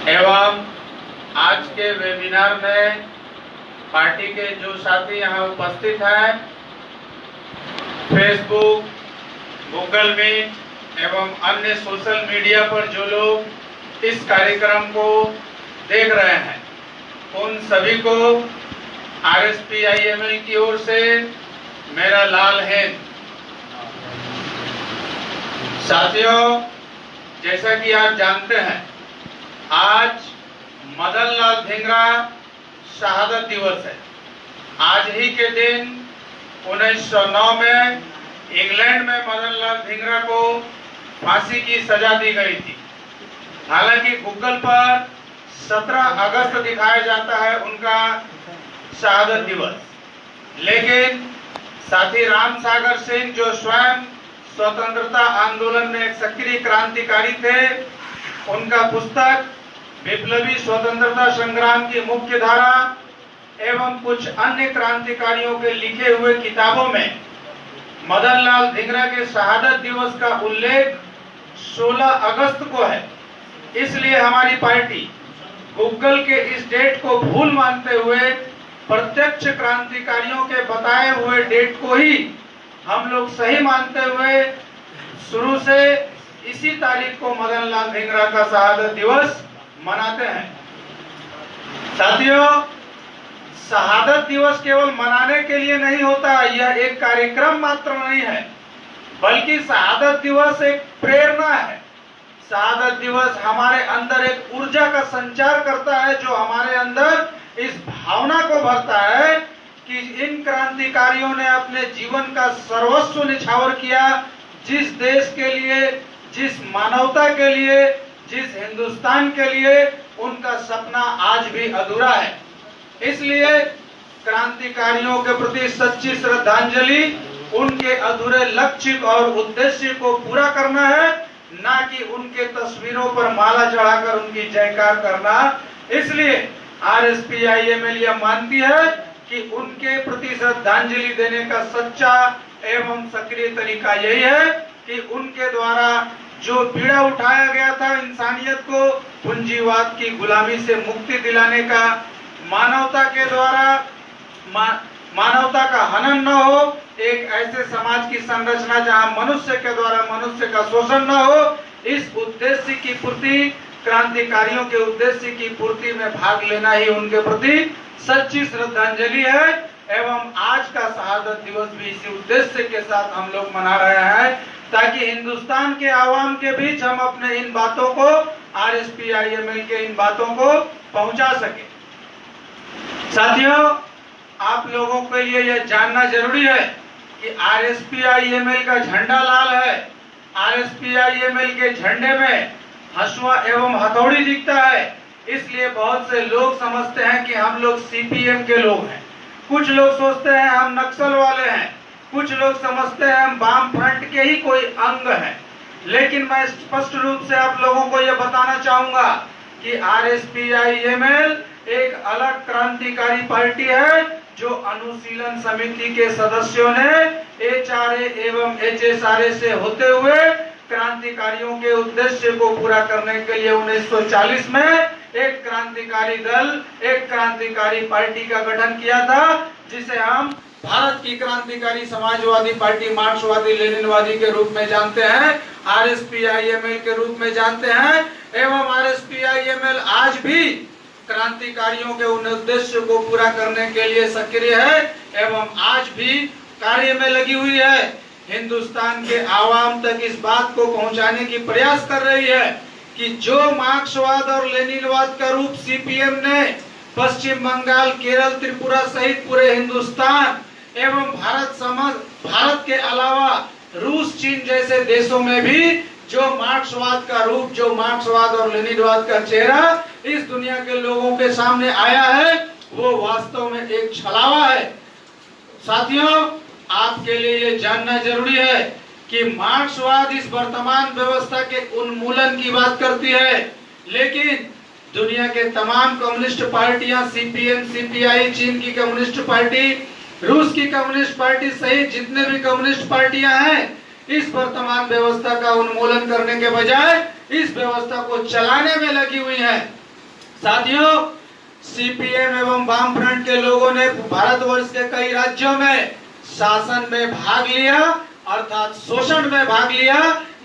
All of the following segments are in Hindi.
एवं आज के वेबिनार में पार्टी के जो साथी यहाँ उपस्थित हैं, फेसबुक, गूगल मीट एवं अन्य सोशल मीडिया पर जो लोग इस कार्यक्रम को देख रहे हैं, उन सभी को RSPIML की ओर से मेरा लाल हिंद। साथियों, जैसा कि आप जानते हैं, आज मदन लाल धिंगरा शहादत दिवस है। आज ही के दिन 1909 में इंग्लैंड में मदन लाल धिंगरा को फांसी की सजा दी गई थी। हालांकि गूगल पर 17 अगस्त दिखाया जाता है उनका शहादत दिवस, लेकिन साथी राम सागर सिंह, जो स्वयं स्वतंत्रता आंदोलन में एक सक्रिय क्रांतिकारी थे, उनका पुस्तक विप्लवी स्वतंत्रता संग्राम की मुख्य धारा एवं कुछ अन्य क्रांतिकारियों के लिखे हुए किताबों में मदन लाल धिंगरा के शहादत दिवस का उल्लेख 16 अगस्त को है। इसलिए हमारी पार्टी गूगल के इस डेट को भूल मानते हुए प्रत्यक्ष क्रांतिकारियों के बताए हुए डेट को ही हम लोग सही मानते हुए शुरू से इसी तारीख को मदन लाल धिंगरा का शहादत दिवस मनाते हैं। साथियों, शहादत दिवस केवल मनाने के लिए नहीं होता, यह एक कार्यक्रम मात्र नहीं है, बल्कि शहादत दिवस एक प्रेरणा है। शहादत दिवस हमारे अंदर एक ऊर्जा का संचार करता है, जो हमारे अंदर इस भावना को भरता है कि इन क्रांतिकारियों ने अपने जीवन का सर्वस्व निछावर किया, जिस देश के लिए, जिस मानवता के लिए, जिस हिंदुस्तान के लिए उनका सपना आज भी अधूरा है। इसलिए क्रांतिकारियों के प्रति सच्ची श्रद्धांजलि उनके अधूरे लक्ष्य और उद्देश्य को पूरा करना है, ना कि उनके तस्वीरों पर माला चढ़ाकर उनकी जयकार करना। इसलिए RSPIML यह मानती है कि उनके प्रति श्रद्धांजलि देने का सच्चा एवं सक्रिय तरीका यही है कि उनके द्वारा जो बीड़ा उठाया गया था इंसानियत को पूंजीवाद की गुलामी से मुक्ति दिलाने का, मानवता के द्वारा मानवता का हनन न हो, एक ऐसे समाज की संरचना जहां मनुष्य के द्वारा मनुष्य का शोषण न हो, इस उद्देश्य की पूर्ति, क्रांतिकारियों के उद्देश्य की पूर्ति में भाग लेना ही उनके प्रति सच्ची श्रद्धांजलि है। एवं आज का शहादत दिवस भी इसी उद्देश्य के साथ हम लोग मना रहे हैं, ताकि हिंदुस्तान के आवाम के बीच हम अपने इन बातों को, RSPIML के इन बातों को पहुंचा सके। साथियों, आप लोगों के लिए यह जानना जरूरी है कि RSPIML का झंडा लाल है। RSPIML के झंडे में हंसुआ एवं हथौड़ी दिखता है। इसलिए बहुत से लोग समझते हैं कि हम लोग CPM के लोग हैं, कुछ लोग सोचते हैं हम नक्सल वाले हैं, कुछ लोग समझते हैं हम वाम फ्रंट के ही कोई अंग हैं। लेकिन मैं स्पष्ट रूप से आप लोगों को यह बताना चाहूंगा कि RSPIML एक अलग क्रांतिकारी पार्टी है, जो अनुशीलन समिति के सदस्यों ने HRA एवं HSRA से होते हुए क्रांतिकारियों के उद्देश्य को पूरा करने के लिए 1940 में एक क्रांतिकारी दल, एक क्रांतिकारी पार्टी का गठन किया था, जिसे हम भारत की क्रांतिकारी समाजवादी पार्टी, मार्क्सवादी लेनिनवादी के रूप में जानते हैं, RSPIML के रूप में जानते हैं। एवं RSPIML आज भी क्रांतिकारियों के उन उद्देश्य को पूरा करने के लिए सक्रिय है एवं आज भी कार्य में लगी हुई है। हिंदुस्तान के आवाम तक इस बात को पहुंचाने की प्रयास कर रही है कि जो मार्क्सवाद और लेनिनवाद का रूप CPM ने पश्चिम बंगाल, केरल, त्रिपुरा सहित पूरे हिंदुस्तान एवं भारत के अलावा रूस, चीन जैसे देशों में भी जो मार्क्सवाद का रूप, जो मार्क्सवाद और लेनिनवाद का चेहरा इस दुनिया के लोगों के सामने आया है, वो वास्तव में एक छलावा है। साथियों, आपके लिए ये जानना जरूरी है कि मार्क्सवाद इस वर्तमान व्यवस्था के उन्मूलन की बात करती है, लेकिन दुनिया के तमाम कम्युनिस्ट पार्टियां, CPM, CPI, चीन की कम्युनिस्ट पार्टी, रूस की कम्युनिस्ट पार्टी सहित जितने भी कम्युनिस्ट पार्टियां हैं, इस वर्तमान व्यवस्था का उन्मूलन करने के बजाय इस व्यवस्था को चलाने में लगी हुई है। साथियों, सीपीएम एवं वामफ्रंट के लोगों ने भारतवर्ष के कई राज्यों में शासन में भाग लिया, अर्थात शोषण में भाग लिया।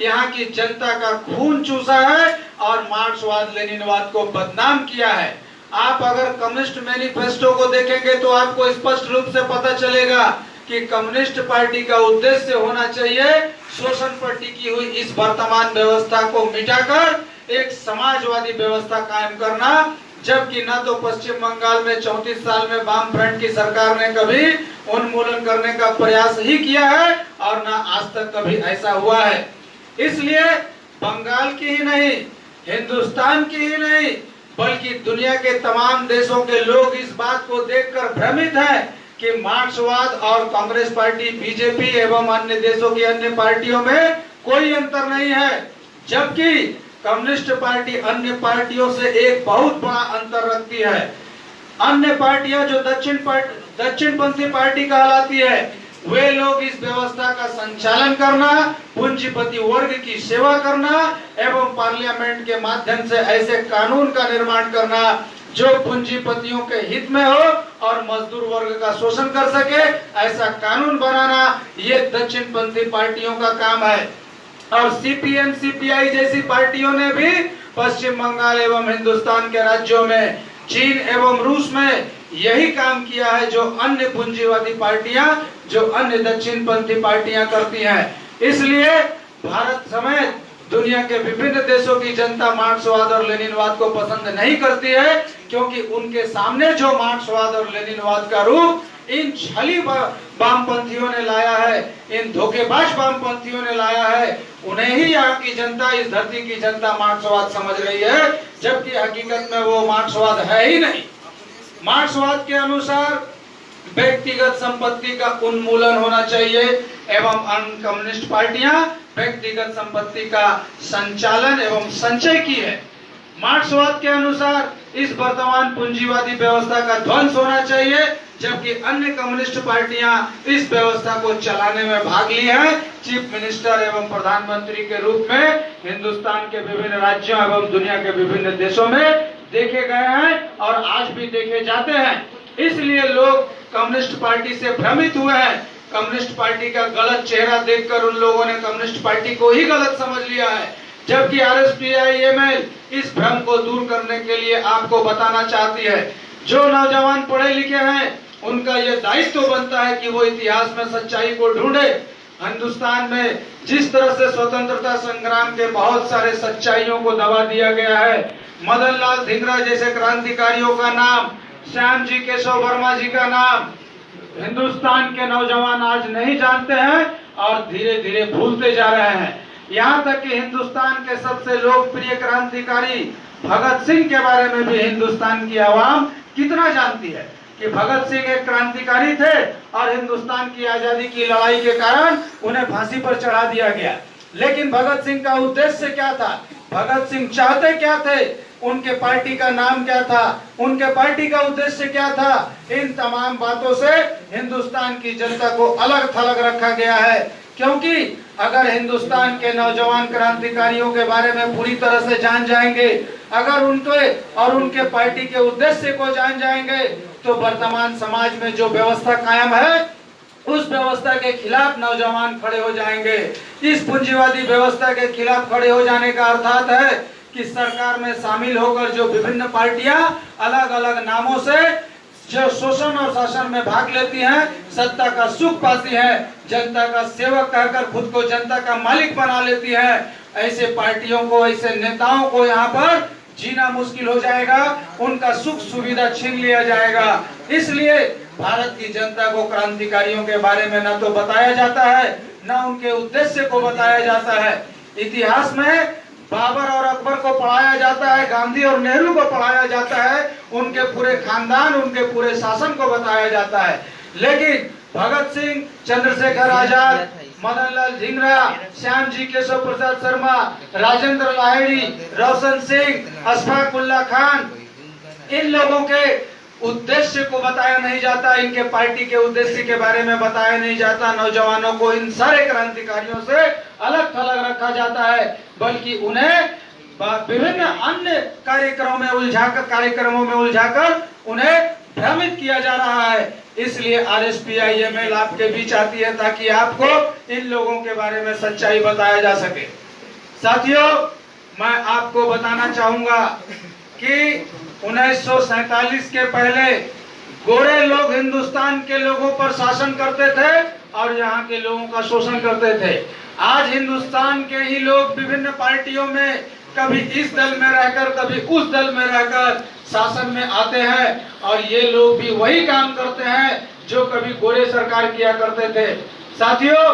यहाँ की जनता का खून चूसा है और मार्क्सवाद लेनिनवाद को बदनाम किया है। आप अगर कम्युनिस्ट मैनिफेस्टो को देखेंगे तो आपको स्पष्ट रूप से पता चलेगा कि कम्युनिस्ट पार्टी का उद्देश्य होना चाहिए शोषण पर टिकी हुई इस वर्तमान व्यवस्था को मिटाकर एक समाजवादी व्यवस्था कायम करना। जबकि न तो पश्चिम बंगाल में 34 साल में वाम फ्रंट की सरकार ने कभी उन्मूलन करने का प्रयास ही किया है और न आज तक कभी ऐसा हुआ है। इसलिए बंगाल की ही नहीं, हिंदुस्तान की ही नहीं, बल्कि दुनिया के तमाम देशों के लोग इस बात को देखकर भ्रमित हैं कि मार्क्सवाद और कांग्रेस पार्टी, बीजेपी एवं अन्य देशों की अन्य पार्टियों में कोई अंतर नहीं है। जबकि कम्युनिस्ट पार्टी अन्य पार्टियों से एक बहुत बड़ा अंतर रखती है। अन्य पार्टियां जो दक्षिणपंथी पार्टी कहलाती है, वे लोग इस व्यवस्था का संचालन करना, पूंजीपति वर्ग की सेवा करना एवं पार्लियामेंट के माध्यम से ऐसे कानून का निर्माण करना जो पूंजीपतियों के हित में हो और मजदूर वर्ग का शोषण कर सके, ऐसा कानून बनाना ये दक्षिणपंथी पार्टियों का काम है। और सीपीएम, सीपीआई जैसी पार्टियों ने भी पश्चिम बंगाल एवं हिंदुस्तान के राज्यों में, चीन एवं रूस में यही काम किया है जो अन्य पूंजीवादी पार्टियां, जो अन्य दक्षिणपंथी पार्टियां करती हैं। इसलिए भारत समेत दुनिया के विभिन्न देशों की जनता मार्क्सवाद और लेनिनवाद को पसंद नहीं करती है, क्योंकि उनके सामने जो मार्क्सवाद और लेनिनवाद का रूप इन छली वामपंथियों ने लाया है, इन धोखेबाज वामपंथियों ने लाया है, उन्हें ही यहाँ की जनता, इस धरती की जनता मार्क्सवाद समझ रही है, जबकि हकीकत में वो मार्क्सवाद है ही नहीं। मार्क्सवाद के अनुसार व्यक्तिगत संपत्ति का उन्मूलन होना चाहिए एवं अन्य कम्युनिस्ट पार्टियां व्यक्तिगत संपत्ति का संचालन एवं संचय की है। मार्क्सवाद के अनुसार इस वर्तमान पूंजीवादी व्यवस्था का ध्वंस होना चाहिए, जबकि अन्य कम्युनिस्ट पार्टियां इस व्यवस्था को चलाने में भाग ली हैं। चीफ मिनिस्टर एवं प्रधानमंत्री के रूप में हिंदुस्तान के विभिन्न राज्यों एवं दुनिया के विभिन्न देशों में देखे गए हैं और आज भी देखे जाते हैं। इसलिए लोग कम्युनिस्ट पार्टी से भ्रमित हुए हैं। कम्युनिस्ट पार्टी का गलत चेहरा देखकर उन लोगों ने कम्युनिस्ट पार्टी को ही गलत समझ लिया है, जबकि आरएसपीआईएमएल इस भ्रम को दूर करने के लिए आपको बताना चाहती है, जो नौजवान पढ़े लिखे हैं उनका यह दायित्व बनता है कि वो इतिहास में सच्चाई को ढूंढे। हिंदुस्तान में जिस तरह से स्वतंत्रता संग्राम के बहुत सारे सच्चाइयों को दबा दिया गया है, मदन लाल धिंगरा जैसे क्रांतिकारियों का नाम, श्याम जी केशव वर्मा जी का नाम हिंदुस्तान के नौजवान आज नहीं जानते हैं और धीरे धीरे भूलते जा रहे हैं। यहाँ तक कि हिंदुस्तान के सबसे लोकप्रिय क्रांतिकारी भगत सिंह के बारे में भी हिंदुस्तान की आवाम कितना जानती है कि भगत सिंह एक क्रांतिकारी थे और हिंदुस्तान की आजादी की लड़ाई के कारण उन्हें फांसी पर चढ़ा दिया गया। लेकिन भगत सिंह का उद्देश्य क्या था? भगत सिंह चाहते क्या थे? उनके पार्टी का नाम क्या था? उनके पार्टी का उद्देश्य क्या था? इन तमाम बातों से हिंदुस्तान की जनता को अलग थलग रखा गया है, क्योंकि अगर हिंदुस्तान के नौजवान क्रांतिकारियों के बारे में पूरी तरह से जान जाएंगे, अगर उनके और उनके पार्टी के उद्देश्य को जान जाएंगे, तो वर्तमान समाज में जो व्यवस्था कायम है उस व्यवस्था के खिलाफ नौजवान खड़े हो जाएंगे। इस पूंजीवादी व्यवस्था के खिलाफ खड़े हो जाने का अर्थात है कि सरकार में शामिल होकर जो विभिन्न पार्टियां अलग अलग नामों से जो शोषण और शासन में भाग लेती हैं, सत्ता का सुख पाती हैं, जनता का सेवक कहकर खुद को जनता का मालिक बना लेती हैं, ऐसे पार्टियों को, ऐसे नेताओं को यहाँ पर जीना मुश्किल हो जाएगा, उनका सुख सुविधा छीन लिया जाएगा। इसलिए भारत की जनता को क्रांतिकारियों के बारे में न तो बताया जाता है, न उनके उद्देश्य को बताया जाता है। इतिहास में बाबर और अकबर को पढ़ाया जाता है, गांधी और नेहरू को पढ़ाया जाता है, उनके पूरे खानदान, उनके पूरे शासन को बताया जाता है। लेकिन भगत सिंह, चंद्रशेखर आजाद, मदन लाल धिंगरा, श्याम जी केशव प्रसाद शर्मा, राजेंद्र लाहिड़ी, रोशन सिंह, अशफाक उल्लाह खान, इन लोगों के उद्देश्य को बताया नहीं जाता, इनके पार्टी के उद्देश्य के बारे में बताया नहीं जाता। नौजवानों को इन सारे क्रांतिकारियों से अलग थलग रखा जाता है, बल्कि उन्हें विभिन्न अन्य कार्यक्रमों में उलझाकर उन्हें भ्रमित किया जा रहा है। इसलिए RSPIML आपके बीच आती है ताकि आपको इन लोगों के बारे में सच्चाई बताया जा सके। साथियों, मैं आपको बताना चाहूंगा कि 1947 के पहले गोरे लोग हिंदुस्तान के लोगों पर शासन करते थे और यहाँ के लोगों का शोषण करते थे। आज हिंदुस्तान के ही लोग विभिन्न पार्टियों में कभी इस दल में रहकर कभी उस दल में रहकर शासन में आते हैं और ये लोग भी वही काम करते हैं जो कभी गोरे सरकार किया करते थे। साथियों,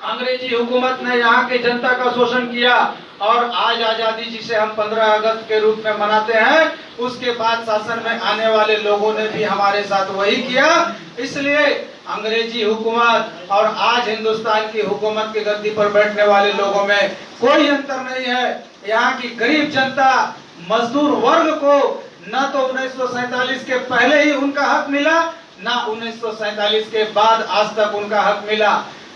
अंग्रेजी हुकूमत ने यहाँ की जनता का शोषण किया और आज आजादी जिसे हम 15 अगस्त के रूप में मनाते हैं, उसके बाद शासन में आने वाले लोगों ने भी हमारे साथ वही किया। इसलिए अंग्रेजी हुकूमत और आज हिंदुस्तान की हुकूमत की गद्दी पर बैठने वाले लोगों में कोई अंतर नहीं है। यहाँ की गरीब जनता, मजदूर वर्ग को न तो 1947 के पहले ही उनका हक मिला, न 1947 के बाद आज तक उनका हक मिला।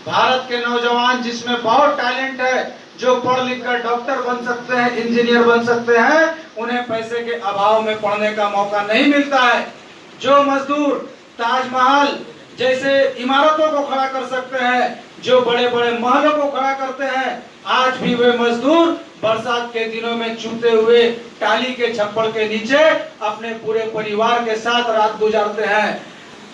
भारत के नौजवान जिसमें बहुत टैलेंट है, जो पढ़ लिख कर डॉक्टर बन सकते हैं, इंजीनियर बन सकते हैं, उन्हें पैसे के अभाव में पढ़ने का मौका नहीं मिलता है। जो मजदूर ताजमहल जैसे इमारतों को खड़ा कर सकते हैं, जो बड़े बड़े महलों को खड़ा करते हैं, आज भी वे मजदूर बरसात के दिनों में चूते हुए टाली के छप्पड़ के नीचे अपने पूरे परिवार के साथ रात गुजारते हैं।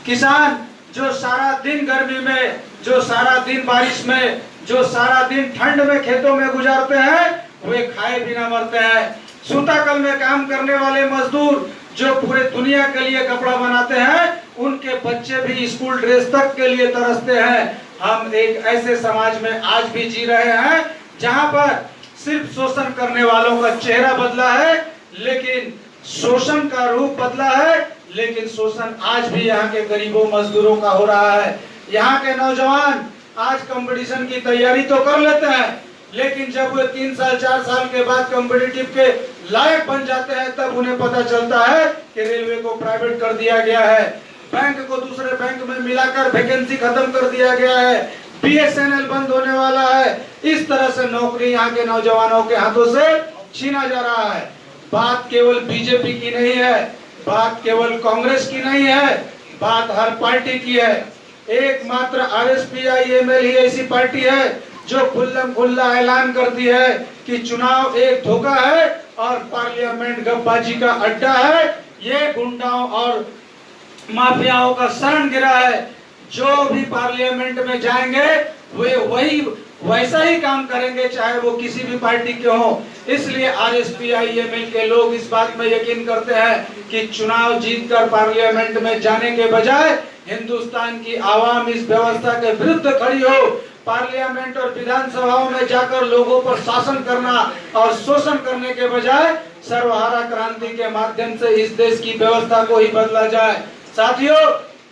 किसान जो सारा दिन गर्मी में, जो सारा दिन बारिश में, जो सारा दिन ठंड में खेतों में गुजारते हैं, वे खाए बिना मरते हैं। सूताकल में काम करने वाले मजदूर जो पूरे दुनिया के लिए कपड़ा बनाते हैं, उनके बच्चे भी स्कूल ड्रेस तक के लिए तरसते हैं। हम एक ऐसे समाज में आज भी जी रहे हैं जहां पर सिर्फ शोषण करने वालों का चेहरा बदला है, लेकिन शोषण का रूप बदला है, लेकिन शोषण आज भी यहाँ के गरीबों मजदूरों का हो रहा है। यहाँ के नौजवान आज कंपटीशन की तैयारी तो कर लेते हैं, लेकिन जब वे 3 साल 4 साल के बाद कॉम्पिटिटिव के लायक बन जाते हैं, तब उन्हें पता चलता है कि रेलवे को प्राइवेट कर दिया गया है, बैंक को दूसरे बैंक में मिलाकर वैकेंसी खत्म कर दिया गया है, BSNL बंद होने वाला है। इस तरह से नौकरी यहाँ के नौजवानों के हाथों से छीना जा रहा है। बात केवल बीजेपी की नहीं है, बात केवल कांग्रेस की नहीं है, बात हर पार्टी की है। एकमात्र RSPIML ही ऐसी पार्टी है जो खुल्लम खुल्ला ऐलान करती है कि चुनाव एक धोखा है और पार्लियामेंट गपबाजी का अड्डा है। ये गुंडाओं और माफियाओं का शरण गिरा है। जो भी पार्लियामेंट में जाएंगे वे वही वैसा ही काम करेंगे, चाहे वो किसी भी पार्टी के हो। इसलिए RSPIML के लोग इस बात में यकीन करते हैं कि चुनाव जीतकर पार्लियामेंट में जाने के बजाय हिंदुस्तान की आवाम इस व्यवस्था के विरुद्ध खड़ी हो, पार्लियामेंट और विधानसभाओं में जाकर लोगों पर शासन करना और शोषण करने के बजाय सर्वहारा क्रांति के माध्यम से इस देश की व्यवस्था को ही बदला जाए। साथियों,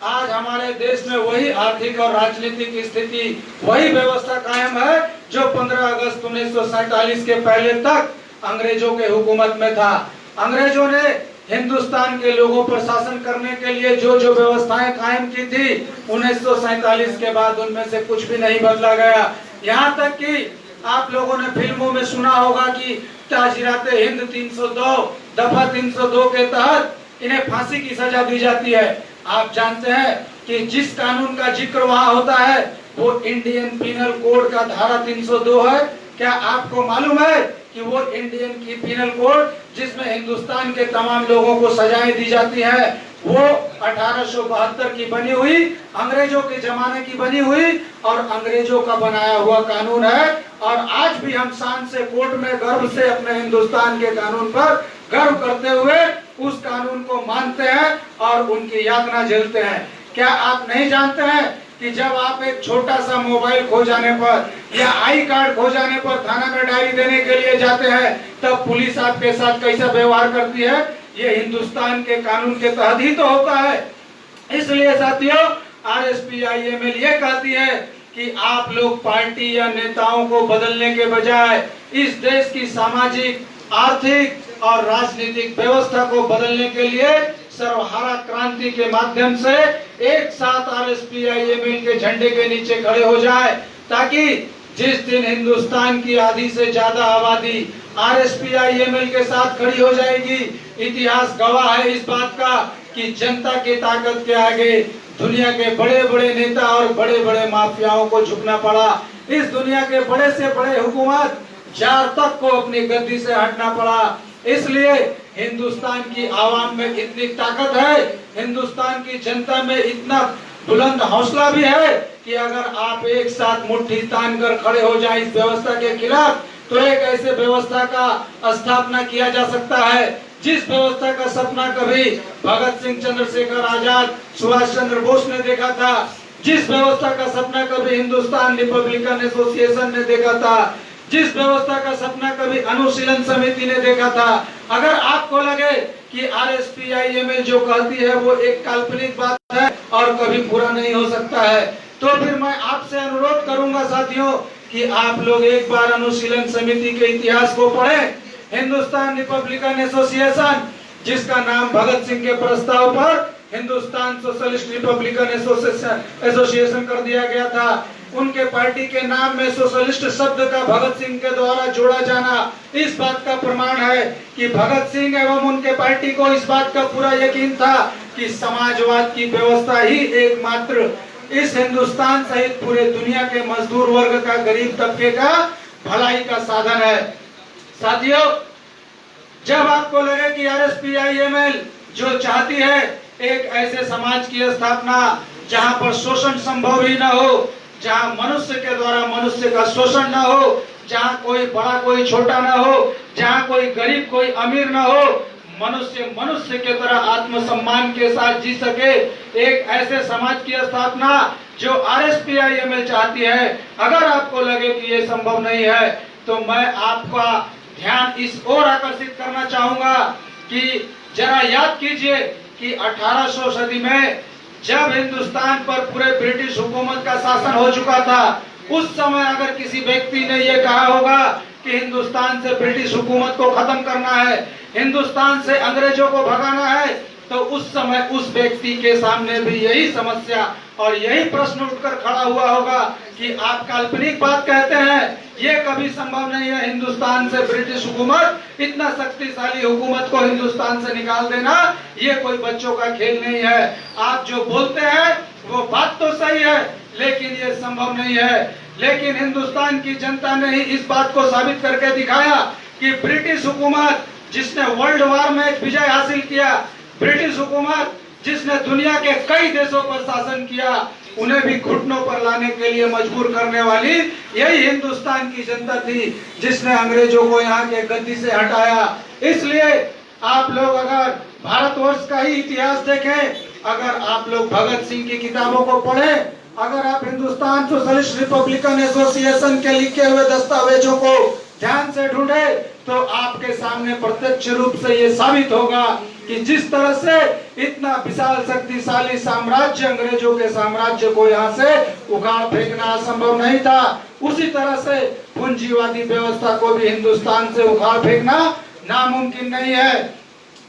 आज हमारे देश में वही आर्थिक और राजनीतिक स्थिति, वही व्यवस्था कायम है जो 15 अगस्त 1947 के पहले तक अंग्रेजों के हुकूमत में था। अंग्रेजों ने हिंदुस्तान के लोगों पर शासन करने के लिए जो जो व्यवस्थाएं कायम की थी, 1947 के बाद उनमें से कुछ भी नहीं बदला गया। यहाँ तक कि आप लोगों ने फिल्मों में सुना होगा कि ताजीराते हिंद 302 दफा 302 के तहत इन्हें फांसी की सजा दी जाती है। आप जानते हैं कि जिस कानून का जिक्र वहाँ होता है वो इंडियन पिनल कोड का धारा 302 है। क्या आपको मालूम है कि वो इंडियन की पिनल कोड जिसमें हिंदुस्तान के तमाम लोगों को सजाएं दी जाती है, वो 1872 की बनी हुई, अंग्रेजों के जमाने की बनी हुई और अंग्रेजों का बनाया हुआ कानून है। और आज भी हम शान से कोर्ट में गर्व से अपने हिंदुस्तान के कानून पर गर्व करते हुए उस कानून को मानते हैं और उनकी यातना झेलते हैं। क्या आप नहीं जानते हैं कि जब आप एक छोटा सा मोबाइल खो जाने पर या आई कार्ड खो जाने पर थाना में डायरी देने के लिए जाते हैं, तब पुलिस आपके साथ कैसा व्यवहार करती है? ये हिंदुस्तान के कानून के तहत ही तो होता है। इसलिए साथियों, RSPIML ये कहती है कि आप लोग पार्टी या नेताओं को बदलने के बजाय इस देश की सामाजिक, आर्थिक और राजनीतिक व्यवस्था को बदलने के लिए सर्वहारा क्रांति के माध्यम से एक साथ RSPIML के झंडे के नीचे खड़े हो जाए, ताकि जिस दिन हिंदुस्तान की आधी से ज्यादा आबादी आरएसपीआईएमएल के साथ खड़ी हो जाएगी। इतिहास गवाह है इस बात का कि जनता की ताकत के आगे दुनिया के बड़े बड़े नेता और बड़े बड़े माफियाओं को झुकना पड़ा। इस दुनिया के बड़े से बड़े हुकूमत जार तक को अपनी गद्दी से हटना पड़ा। इसलिए हिंदुस्तान की आवाम में इतनी ताकत है, हिंदुस्तान की जनता में इतना बुलंद हौसला भी है कि अगर आप एक साथ मुट्ठी तान कर खड़े हो जाए इस व्यवस्था के खिलाफ, तो एक ऐसे व्यवस्था का स्थापना किया जा सकता है जिस व्यवस्था का सपना कभी भगत सिंह, चंद्रशेखर आजाद, सुभाष चंद्र बोस ने देखा था, जिस व्यवस्था का सपना कभी हिंदुस्तान रिपब्लिकन एसोसिएशन ने देखा था, जिस व्यवस्था का सपना कभी अनुशीलन समिति ने देखा था। अगर आपको लगे कि आरएसपीआईएमएल जो कहती है वो एक काल्पनिक बात है और कभी पूरा नहीं हो सकता है, तो फिर मैं आपसे अनुरोध करूंगा साथियों कि आप लोग एक बार अनुशीलन समिति के इतिहास को पढ़ें। हिंदुस्तान रिपब्लिकन एसोसिएशन, जिसका नाम भगत सिंह के प्रस्ताव पर हिंदुस्तान सोशलिस्ट रिपब्लिकन एसोसिएशन कर दिया गया था, उनके पार्टी के नाम में सोशलिस्ट शब्द का भगत सिंह के द्वारा जोड़ा जाना इस बात का प्रमाण है कि भगत सिंह एवं उनके पार्टी को इस बात का पूरा यकीन था कि समाजवाद की व्यवस्था ही एकमात्र इस हिंदुस्तान सहित पूरे दुनिया के मजदूर वर्ग का, गरीब तबके का भलाई का साधन है। साथियों, जब आपको लगे कि आरएसपीआईएमएल जो चाहती है एक ऐसे समाज की स्थापना जहां पर शोषण संभव ही न हो, जहां मनुष्य के द्वारा मनुष्य का शोषण न हो, जहां कोई बड़ा कोई छोटा न हो, जहां कोई गरीब कोई अमीर न हो, मनुष्य मनुष्य के तरह आत्मसम्मान के साथ जी सके, एक ऐसे समाज की स्थापना जो आरएसपीआईएमएल चाहती है, अगर आपको लगे कि ये संभव नहीं है, तो मैं आपका ध्यान इस ओर आकर्षित करना चाहूंगा कि जरा याद कीजिए कि 1800 सदी में जब हिंदुस्तान पर पूरे ब्रिटिश हुकूमत का शासन हो चुका था, उस समय अगर किसी व्यक्ति ने यह कहा होगा कि हिंदुस्तान से ब्रिटिश हुकूमत को खत्म करना है, हिंदुस्तान से अंग्रेजों को भगाना है, तो उस समय उस व्यक्ति के सामने भी यही समस्या और यही प्रश्न उठकर खड़ा हुआ होगा कि आप काल्पनिक बात कहते हैं, ये कभी संभव नहीं है हिंदुस्तान से ब्रिटिश हुकूमत, इतना शक्तिशाली हुकूमत को हिंदुस्तान से निकाल देना, ये कोई बच्चों का खेल नहीं है। आप जो बोलते हैं वो बात तो सही है, लेकिन ये संभव नहीं है। लेकिन हिंदुस्तान की जनता ने ही इस बात को साबित करके दिखाया कि ब्रिटिश हुकूमत जिसने वर्ल्ड वार में एक विजय हासिल किया, ब्रिटिश हुकूमत जिसने दुनिया के कई देशों पर शासन किया, उन्हें भी घुटनों पर लाने के लिए मजबूर करने वाली यही हिंदुस्तान की जनता थी जिसने अंग्रेजों को यहाँ के गद्दी से हटाया। इसलिए आप लोग अगर भारतवर्ष का ही इतिहास देखें, अगर आप लोग भगत सिंह की किताबों को पढ़ें, अगर आप हिंदुस्तान सोशलिस्ट रिपब्लिकन एसोसिएशन के लिखे हुए दस्तावेजों को ध्यान से ढूंढे, तो आपके सामने प्रत्यक्ष रूप से ये साबित होगा कि जिस तरह से इतना विशाल शक्तिशाली साम्राज्य अंग्रेजों के साम्राज्य को यहाँ से उखाड़ फेंकना असंभव नहीं था, उसी तरह से पूंजीवादी व्यवस्था को भी हिंदुस्तान से उखाड़ फेंकना नामुमकिन नहीं है।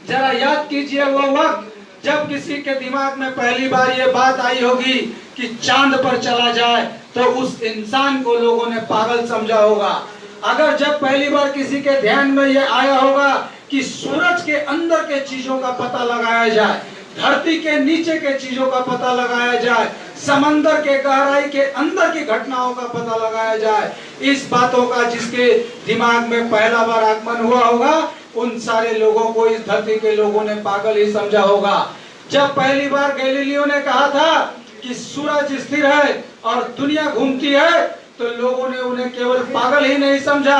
जरा याद कीजिए वो वक्त जब किसी के दिमाग में पहली बार ये बात आई होगी कि चांद पर चला जाए, तो उस इंसान को लोगों ने पागल समझा होगा। अगर जब पहली बार किसी के ध्यान में ये आया होगा कि सूरज के अंदर के चीजों का पता लगाया जाए, धरती के नीचे के चीजों का पता लगाया जाए, समंदर के गहराई के अंदर की घटनाओं का पता लगाया जाए, इस बातों का जिसके दिमाग में पहला बार आगमन हुआ होगा, उन सारे लोगों को इस धरती के लोगों ने पागल ही समझा होगा। जब पहली बार गैलीलियो ने कहा था कि सूरज स्थिर है और दुनिया घूमती है, तो लोगों ने उन्हें केवल पागल ही नहीं समझा,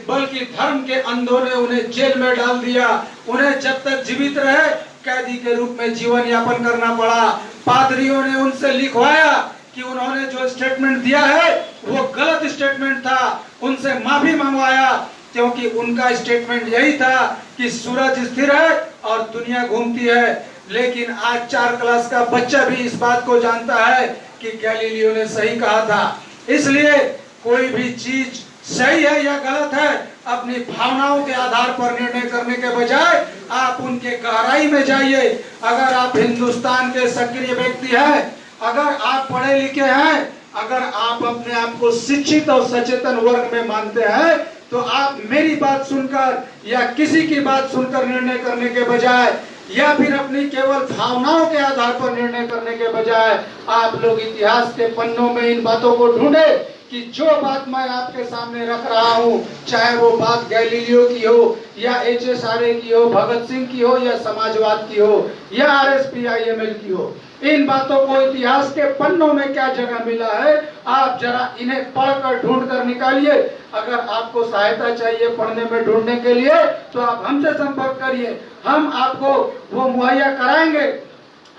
बल्कि धर्म के अंधों ने उन्हें जेल में डाल दिया। उन्हें जब तक जीवित रहे कैदी के रूप में जीवन यापन करना पड़ा। पादरियों ने उनसे लिखवाया कि उन्होंने जो स्टेटमेंट दिया है वो गलत स्टेटमेंट था, उनसे माफी मंगवाया, क्योंकि उनका स्टेटमेंट यही था कि सूरज स्थिर है और दुनिया घूमती है। लेकिन आज 4 क्लास का बच्चा भी इस बात को जानता है कि गैलीलियो ने सही कहा था। इसलिए कोई भी चीज सही है या गलत है, अपनी भावनाओं के आधार पर निर्णय करने के बजाय आप उनके गहराई में जाइए। अगर आप हिंदुस्तान के सक्रिय व्यक्ति हैं, अगर आप पढ़े लिखे हैं, अगर आप अपने आप को शिक्षित और सचेतन वर्ग में मानते हैं, तो आप मेरी बात सुनकर या किसी की बात सुनकर निर्णय करने के बजाय या फिर अपनी केवल भावनाओं के आधार पर निर्णय करने के बजाय आप लोग इतिहास के पन्नों में इन बातों को ढूंढे कि जो बात मैं आपके सामने रख रहा हूं, चाहे वो बात गैलीलियो की हो या एच.एस. आर्य की हो, भगत सिंह की हो या समाजवाद की हो या RSPIML की हो, इन बातों को इतिहास के पन्नों में क्या जगह मिला है, आप जरा इन्हें पढ़कर ढूंढ कर निकालिए। अगर आपको सहायता चाहिए पढ़ने में ढूंढने के लिए तो आप हमसे संपर्क करिए, हम आपको वो मुहैया कराएंगे।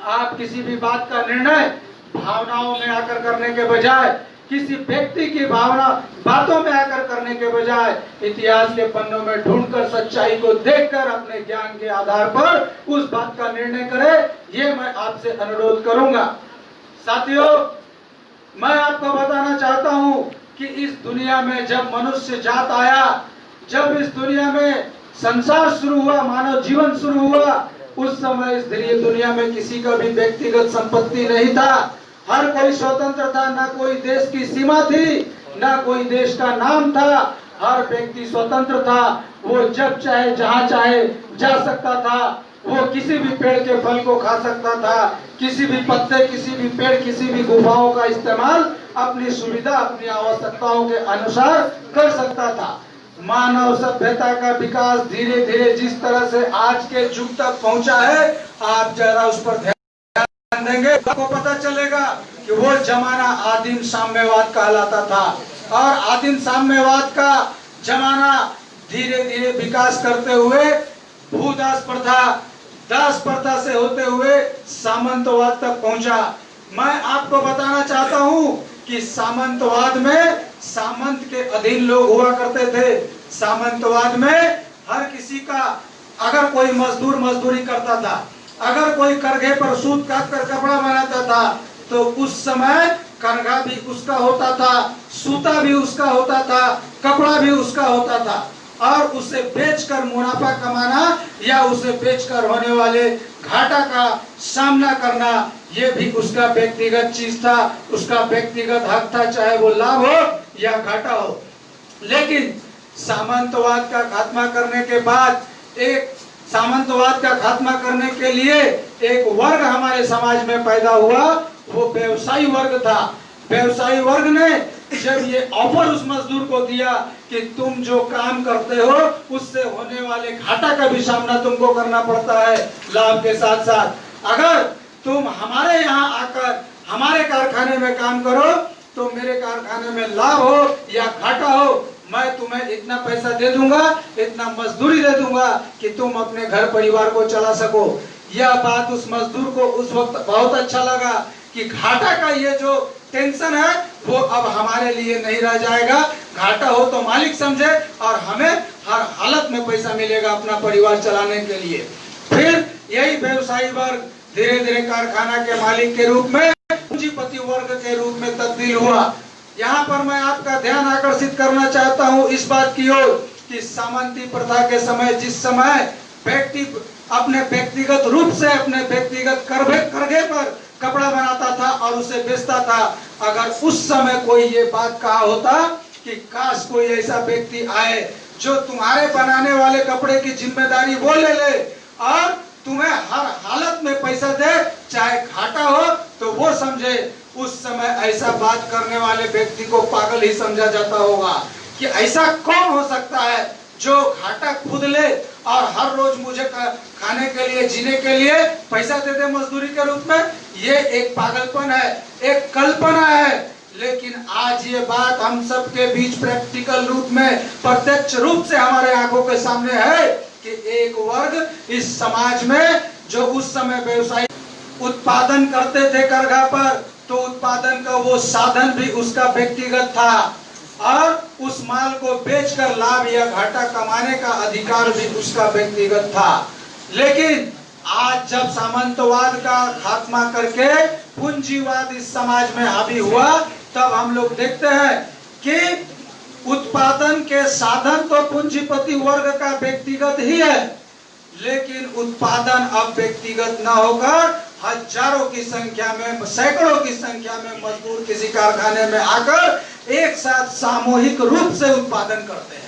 आप किसी भी बात का निर्णय भावनाओं में आकर करने के बजाय, किसी व्यक्ति की भावना बातों में आकर करने के बजाय इतिहास के पन्नों में ढूंढकर सच्चाई को देखकर अपने ज्ञान के आधार पर उस बात का निर्णय करें, ये मैं आपसे अनुरोध करूंगा। साथियों, मैं आपको बताना चाहता हूं कि इस दुनिया में जब मनुष्य जात आया, जब इस दुनिया में संसार शुरू हुआ, मानव जीवन शुरू हुआ, उस समय इस दुनिया में किसी का भी व्यक्तिगत संपत्ति नहीं था। हर कोई स्वतंत्र था, ना कोई देश की सीमा थी, ना कोई देश का नाम था। हर व्यक्ति स्वतंत्र था, वो जब चाहे जहां चाहे जा सकता था, वो किसी भी पेड़ के फल को खा सकता था, किसी भी पत्ते, किसी भी पेड़, किसी भी गुफाओं का इस्तेमाल अपनी सुविधा, अपनी आवश्यकताओं के अनुसार कर सकता था। मानव सभ्यता का विकास धीरे धीरे जिस तरह से आज के युग तक पहुंचा है, आप जरा उस पर ध्यान देंगे, आपको पता चलेगा कि वो जमाना आदिम साम्यवाद कहलाता था। और आदिम साम्यवाद का जमाना धीरे धीरे विकास करते हुए भूदास प्रथा, दास प्रथा से होते हुए सामंतवाद तक पहुंचा। मैं आपको बताना चाहता हूं कि सामंतवाद में सामंत के अधीन लोग हुआ करते थे। सामंतवाद में हर किसी का, अगर कोई मजदूर मजदूरी करता था, अगर कोई करघे पर सूत काट कर कपड़ा बनाता था, तो उस समय करघा भी उसका होता था, सूता भी उसका होता था, कपड़ा भी उसका होता था। और उसे बेचकर मुनाफा कमाना या उसे बेचकर होने वाले घाटा का सामना करना, ये भी उसका व्यक्तिगत चीज था, उसका व्यक्तिगत हक था, चाहे वो लाभ हो या घाटा हो। लेकिन सामंतवाद का खात्मा करने के बाद, एक सामंतवाद का खात्मा करने के लिए एक वर्ग हमारे समाज में पैदा हुआ, वो व्यवसायी वर्ग था। व्यवसायी वर्ग ने जब ये ऑफर उस मजदूर को दिया कि तुम जो काम करते हो उससे होने वाले घाटा का भी सामना तुमको करना पड़ता है लाभ के साथ साथ, अगर तुम हमारे यहाँ आकर हमारे कारखाने में काम करो तो मेरे कारखाने में लाभ हो या घाटा हो, मैं तुम्हें इतना पैसा दे दूंगा, इतना मजदूरी दे दूंगा कि तुम अपने घर परिवार को चला सको। यह बात उस मजदूर को उस वक्त बहुत अच्छा लगा कि घाटा का ये जो टेंशन है वो अब हमारे लिए नहीं रह जाएगा। घाटा हो तो मालिक समझे और हमें हर हालत में पैसा मिलेगा अपना परिवार चलाने के लिए। फिर यही व्यवसायी वर्ग धीरे धीरे कारखाना के मालिक के रूप में पूंजीपति वर्ग के रूप में तब्दील हुआ। यहाँ पर मैं आपका ध्यान आकर्षित करना चाहता हूँ इस बात की ओर कि सामंती प्रथा के समय, जिस समय व्यक्ति अपने व्यक्तिगत रूप से अपने व्यक्तिगत करघे पर कपड़ा बनाता था और उसे बेचता था, अगर उस समय कोई ये बात कहा होता कि काश कोई ऐसा व्यक्ति आए जो तुम्हारे बनाने वाले कपड़े की जिम्मेदारी वो ले ले और तुम्हें हर हालत में पैसा दे, चाहे घाटा हो तो वो समझे, उस समय ऐसा बात करने वाले व्यक्ति को पागल ही समझा जाता होगा कि ऐसा कौन हो सकता है जो घाटा खुद ले और हर रोज मुझे खाने के लिए, जीने के लिए पैसा दे दे मजदूरी के रूप में। ये एक पागलपन है, एक कल्पना है। लेकिन आज ये बात हम सब के बीच प्रैक्टिकल रूप में, प्रत्यक्ष रूप से हमारे आंखों के सामने है कि एक वर्ग इस समाज में जो उस समय व्यवसायी उत्पादन करते थे करघा पर, तो उत्पादन का वो साधन भी उसका व्यक्तिगत था और उस माल को बेचकर लाभ या घाटा कमाने का अधिकार भी उसका व्यक्तिगत था। लेकिन आज जब सामंतवाद का खात्मा करके पूंजीवाद इस समाज में हावी हुआ, तब हम लोग देखते हैं कि उत्पादन के साधन तो पूंजीपति वर्ग का व्यक्तिगत ही है, लेकिन उत्पादन अब व्यक्तिगत न होकर हजारों की संख्या में, सैकड़ों की संख्या में मजदूर किसी कारखाने में आकर एक साथ सामूहिक रूप से उत्पादन करते हैं।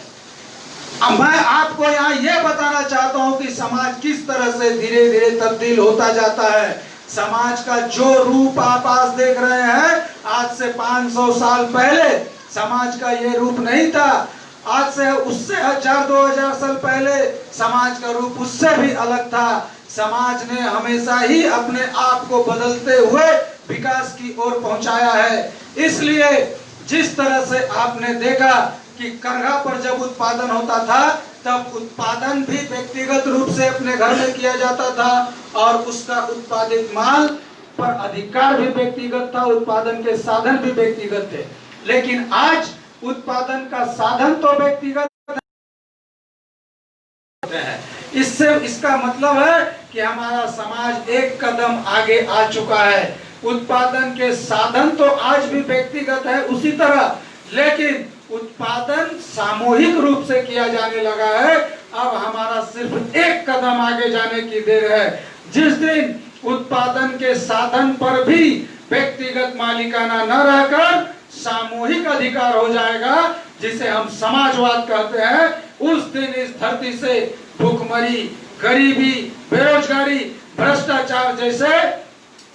अब मैं आपको यहाँ यह बताना चाहता हूँ कि समाज किस तरह से धीरे धीरे तब्दील होता जाता है। समाज का जो रूप आप आज देख रहे हैं, आज से 500 साल पहले समाज का ये रूप नहीं था। आज से उससे 1000-2000 साल पहले समाज का रूप उससे भी अलग था। समाज ने हमेशा ही अपने आप को बदलते हुए विकास की ओर पहुंचाया है। इसलिए जिस तरह से आपने देखा कि करघा पर जब उत्पादन होता था, तब उत्पादन भी व्यक्तिगत रूप से अपने घर में किया जाता था और उसका उत्पादित माल पर अधिकार भी व्यक्तिगत था, उत्पादन के साधन भी व्यक्तिगत थे। लेकिन आज उत्पादन का साधन तो व्यक्तिगत है। इससे इसका मतलब है कि हमारा समाज एक कदम आगे आ चुका है। उत्पादन के साधन तो आज भी व्यक्तिगत है उसी तरह, लेकिन उत्पादन सामूहिक रूप से किया जाने लगा है। अब हमारा सिर्फ एक कदम आगे जाने की देर है। जिस दिन उत्पादन के साधन पर भी व्यक्तिगत मालिकाना न रहकर सामूहिक अधिकार हो जाएगा, जिसे हम समाजवाद कहते हैं, उस दिन इस धरती से भूखमरी, गरीबी, बेरोजगारी, भ्रष्टाचार जैसे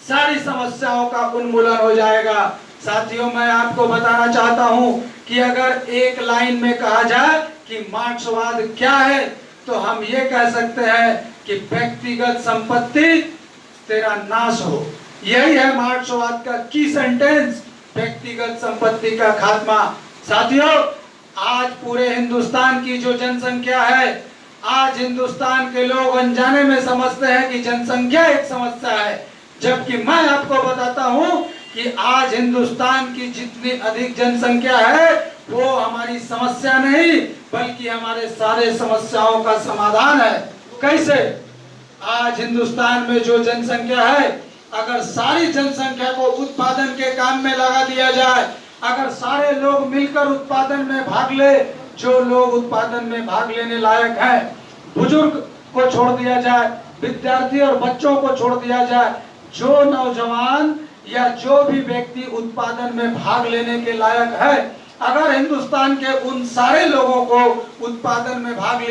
सारी समस्याओं का उन्मूलन हो जाएगा। साथियों, मैं आपको बताना चाहता हूं कि अगर एक लाइन में कहा जाए कि मार्क्सवाद क्या है, तो हम ये कह सकते हैं कि व्यक्तिगत संपत्ति तेरा नाश हो। यही है मार्क्सवाद का की सेंटेंस, व्यक्तिगत संपत्ति का खात्मा। साथियों, आज पूरे हिंदुस्तान की जो जनसंख्या है, आज हिंदुस्तान के लोग अनजाने में समझते हैं कि जनसंख्या एक समस्या है, जबकि मैं आपको बताता हूं कि आज हिंदुस्तान की जितनी अधिक जनसंख्या है वो हमारी समस्या नहीं, बल्कि हमारे सारे समस्याओं का समाधान है। कैसे? आज हिंदुस्तान में जो जनसंख्या है, अगर सारी जनसंख्या को उत्पादन के काम में लगा दिया जाए, अगर सारे लोग मिलकर उत्पादन में भाग ले, जो लोग उत्पादन में भाग लेने लायक हैं, बुजुर्ग को छोड़ दिया जाए, विद्यार्थी और बच्चों को छोड़ दिया जाए, जो नौजवान या जो भी व्यक्ति उत्पादन में भाग लेने के लायक है, अगर हिंदुस्तान के उन सारे लोगों को उत्पादन में भाग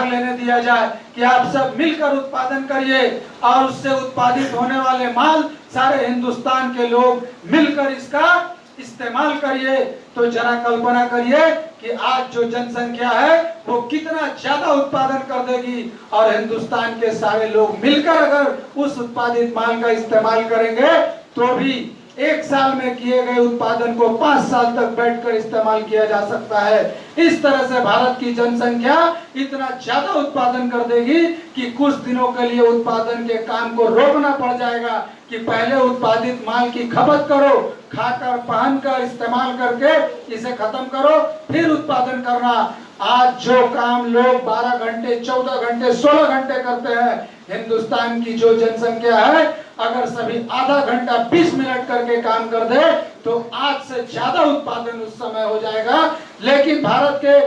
लेने दिया जाए कि आप सब मिलकर उत्पादन करिए और उससे उत्पादित होने वाले माल सारे हिंदुस्तान के लोग मिलकर इसका इस्तेमाल करिए, तो जरा कल्पना करिए कि आज जो जनसंख्या है वो कितना ज्यादा उत्पादन कर देगी। और हिंदुस्तान के सारे लोग मिलकर अगर उस उत्पादित माल का इस्तेमाल करेंगे तो भी एक साल में किए गए उत्पादन को 5 साल तक बैठकर इस्तेमाल किया जा सकता है। इस तरह से भारत की जनसंख्या इतना ज्यादा उत्पादन कर देगी कि कुछ दिनों के लिए उत्पादन के काम को रोकना पड़ जाएगा कि पहले उत्पादित माल की खपत करो, खाकर पहनकर इस्तेमाल करके इसे खत्म करो, फिर उत्पादन करना। आज जो काम लोग 12 घंटे, 14 घंटे, 16 घंटे करते हैं, हिंदुस्तान की जो जनसंख्या है, अगर सभी आधा घंटा 20 मिनट करके काम कर दे तो आज से ज्यादा उत्पादन उस समय हो जाएगा। लेकिन भारत के